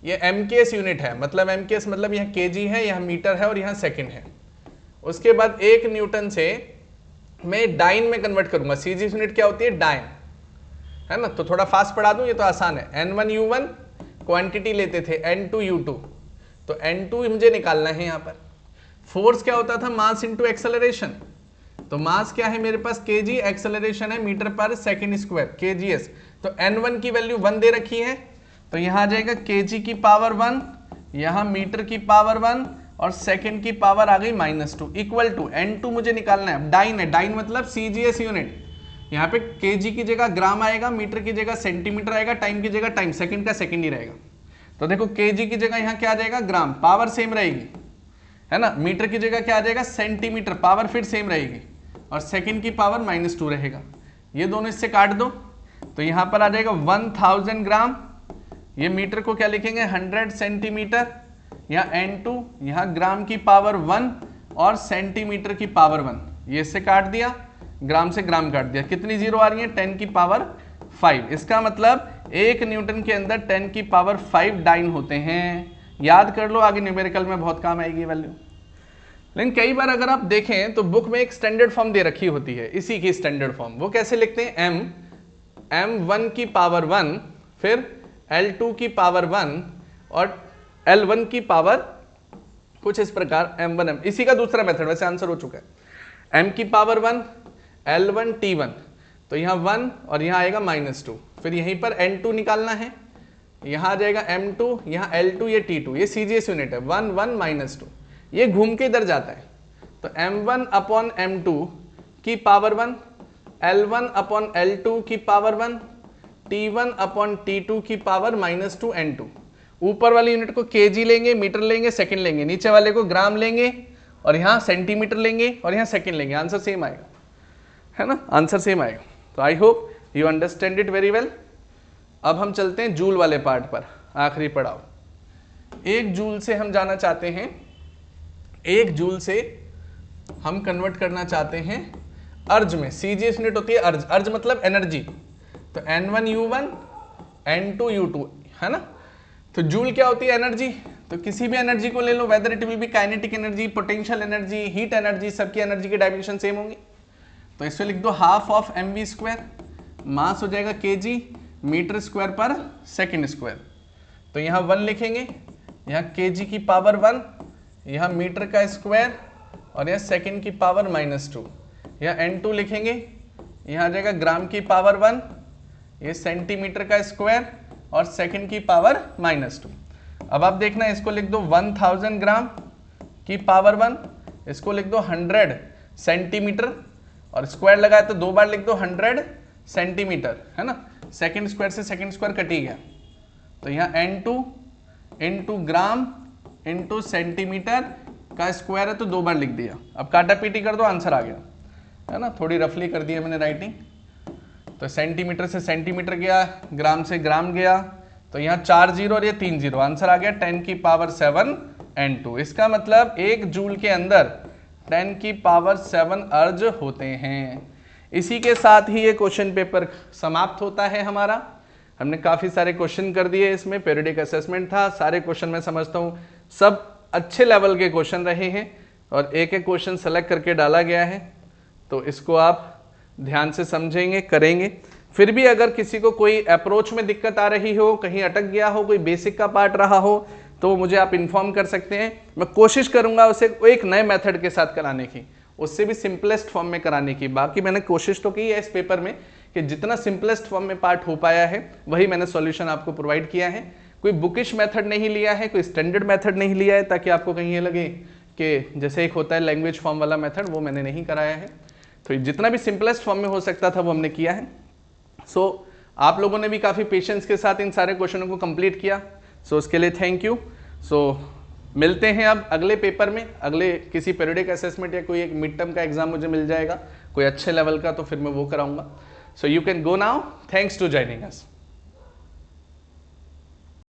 ये एमकेएस यूनिट है, मतलब एमकेएस मतलब यह केजी है, यह मीटर है और यह सेकंड है। उसके बाद 1 न्यूटन से मैं डाइन में कन्वर्ट करूंगा। सीजीएस यूनिट क्या होती है? डाइन, है ना। तो थोड़ा फास्ट पढ़ा दूं, ये तो आसान है। N1U1 क्वांटिटी लेते थे, N2U2, तो N2 मुझे निकालना है। यहाँ पर फोर्स क्या होता था? Mass into acceleration. तो मास क्या है मेरे पास? kg, एक्सेलरेशन है मीटर पर सेकंड स्क्वायर, kgs। तो N1 की वैल्यू 1 दे रखी है, तो यहाँ आ जाएगा kg की पावर 1, यहाँ मीटर की पावर 1 और सेकंड की पावर आ गई -2, इक्वल टू N2 मुझे निकालना है। डाइन है, डाइन मतलब सीजीएस यूनिट। यहाँ पे केजी की जगह ग्राम आएगा, मीटर की जगह सेंटीमीटर आएगा, टाइम की जगह टाइम, सेकंड का सेकंड ही रहेगा। तो देखो केजी की जगह यहाँ क्या आ जाएगा? ग्राम, पावर सेम रहेगी, है ना। मीटर की जगह क्या आ जाएगा? सेंटीमीटर, पावर फिर सेम रहेगी और सेकंड की पावर -2 रहेगा। ये दोनों इससे काट दो, तो यहाँ पर आ जाएगा 1000 ग्राम। ये मीटर को क्या लिखेंगे? 100 सेंटीमीटर। यहाँ N2, यहाँ ग्राम की पावर 1 और सेंटीमीटर की पावर 1, ये इससे काट दिया, ग्राम से ग्राम काट दिया। कितनी जीरो आ रही है? 10 की पावर 5। इसका मतलब 1 न्यूटन के अंदर 10 की पावर 5 डाइन होते हैं। याद कर लो, आगे न्यूमेरिकल में बहुत काम आएगी वैल्यू। लेकिन कई बार अगर आप देखें तो बुक में एक स्टैंडर्ड फॉर्म दे रखी होती है, इसी की स्टैंडर्ड फॉर्म। वो कैसे लिखते हैं? M1 की पावर 1, फिर L2 की पावर 1 और L1 की पावर कुछ इस प्रकार M1M। इसी का दूसरा मेथड, वैसे आंसर हो चुका है। M की पावर 1, L1 T1, तो यहाँ 1 और यहाँ आएगा -2। फिर यहीं पर N2 निकालना है, यहाँ आ जाएगा M2, यहाँ L2, ये T2, ये सीजीएस यूनिट है। 1 1 -2, ये घूम के इधर जाता है। तो M1 अपॉन M2 की पावर 1, L1 अपॉन L2 की पावर 1, T1 अपॉन T2 की पावर -2 N2। ऊपर वाली यूनिट को केजी लेंगे, मीटर लेंगे, सेकंड लेंगे, नीचे वाले को ग्राम लेंगे और यहाँ सेंटीमीटर लेंगे और यहाँ सेकंड लेंगे। आंसर सेम आएगा, है ना, आंसर सेम आएगा। तो आई hope you understand it very well. अब हम चलते हैं जूल वाले पार्ट पर, आखिरी पड़ाव। 1 जूल से हम जाना चाहते हैं, 1 जूल से हम कन्वर्ट करना चाहते हैं अर्ज में। सीजीएस यूनिट होती है अर्ज, अर्ज मतलब एनर्जी। तो N1U1 N2U2, है ना। तो जूल क्या होती है? एनर्जी। तो किसी भी एनर्जी को ले लो, whether it will be kinetic energy, potential energy, heat energy, सबकी एनर्जी की डायमेंशन सेम होंगी। तो इसमें लिख दो हाफ ऑफ mv², मास हो जाएगा kg मीटर स्क्वायर पर सेकंड स्क्वायर। तो यहाँ 1 लिखेंगे, यहाँ kg की पावर 1, यहाँ मीटर का स्क्वायर और यहाँ सेकंड की पावर -2। यहाँ N2 लिखेंगे, यहाँ आ जाएगा ग्राम की पावर 1, ये सेंटीमीटर का स्क्वायर और सेकंड की पावर -2। अब आप देखना, इसको लिख दो 1000 ग्राम की पावर 1, इसको लिख दो 100 सेंटीमीटर और स्क्वायर लगाया तो 2 बार लिख दो 100 सेंटीमीटर, है ना। सेकंड स्क्वायर से सेकंड स्क्वायर कट ही गया। तो यहाँ N2 into gram into centimetre का स्क्वायर है तो 2 बार लिख दिया। अब काटा पीटी कर दो, आंसर आ गया, है ना। थोड़ी रफली कर दिया मैंने राइटिंग। तो सेंटीमीटर से सेंटीमीटर गया, ग्राम से ग्राम गया, तो यहाँ 4 0 और ये 3 0, आंसर आ गया 10 की पावर 7 N2। इसका मतलब 1 जूल के अंदर 10 की पावर 7 अर्ज होते हैं। इसी के साथ ही ये क्वेश्चन पेपर समाप्त होता है हमारा। हमने काफ़ी सारे क्वेश्चन कर दिए, इसमें पीरियडिक असेसमेंट था। सारे क्वेश्चन मैं समझता हूँ सब अच्छे लेवल के क्वेश्चन रहे हैं और एक एक क्वेश्चन सेलेक्ट करके डाला गया है। तो इसको आप ध्यान से समझेंगे, करेंगे। फिर भी अगर किसी को कोई अप्रोच में दिक्कत आ रही हो, कहीं अटक गया हो, कोई बेसिक का पार्ट रहा हो, तो मुझे आप इन्फॉर्म कर सकते हैं। मैं कोशिश करूंगा उसे एक नए मेथड के साथ कराने की, उससे भी सिंपलेस्ट फॉर्म में कराने की। बाकी मैंने कोशिश तो की है इस पेपर में कि जितना सिंपलेस्ट फॉर्म में पार्ट हो पाया है वही मैंने सॉल्यूशन आपको प्रोवाइड किया है। कोई बुकिश मेथड नहीं लिया है, कोई स्टैंडर्ड मेथड नहीं लिया है, ताकि आपको कहीं ये लगे कि जैसे एक होता है लैंग्वेज फॉर्म वाला मेथड, वो मैंने नहीं कराया है। तो जितना भी सिंपलेस्ट फॉर्म में हो सकता था वो हमने किया है। सो आप लोगों ने भी काफ़ी पेशेंस के साथ इन सारे क्वेश्चनों को कंप्लीट किया, सो उसके लिए थैंक यू। सो मिलते हैं अब अगले पेपर में, अगले किसी पीरियडिक असेसमेंट या कोई एक मिड टर्म का एग्जाम मुझे मिल जाएगा कोई अच्छे लेवल का, तो फिर मैं वो कराऊंगा। So you can go now, thanks to joining us.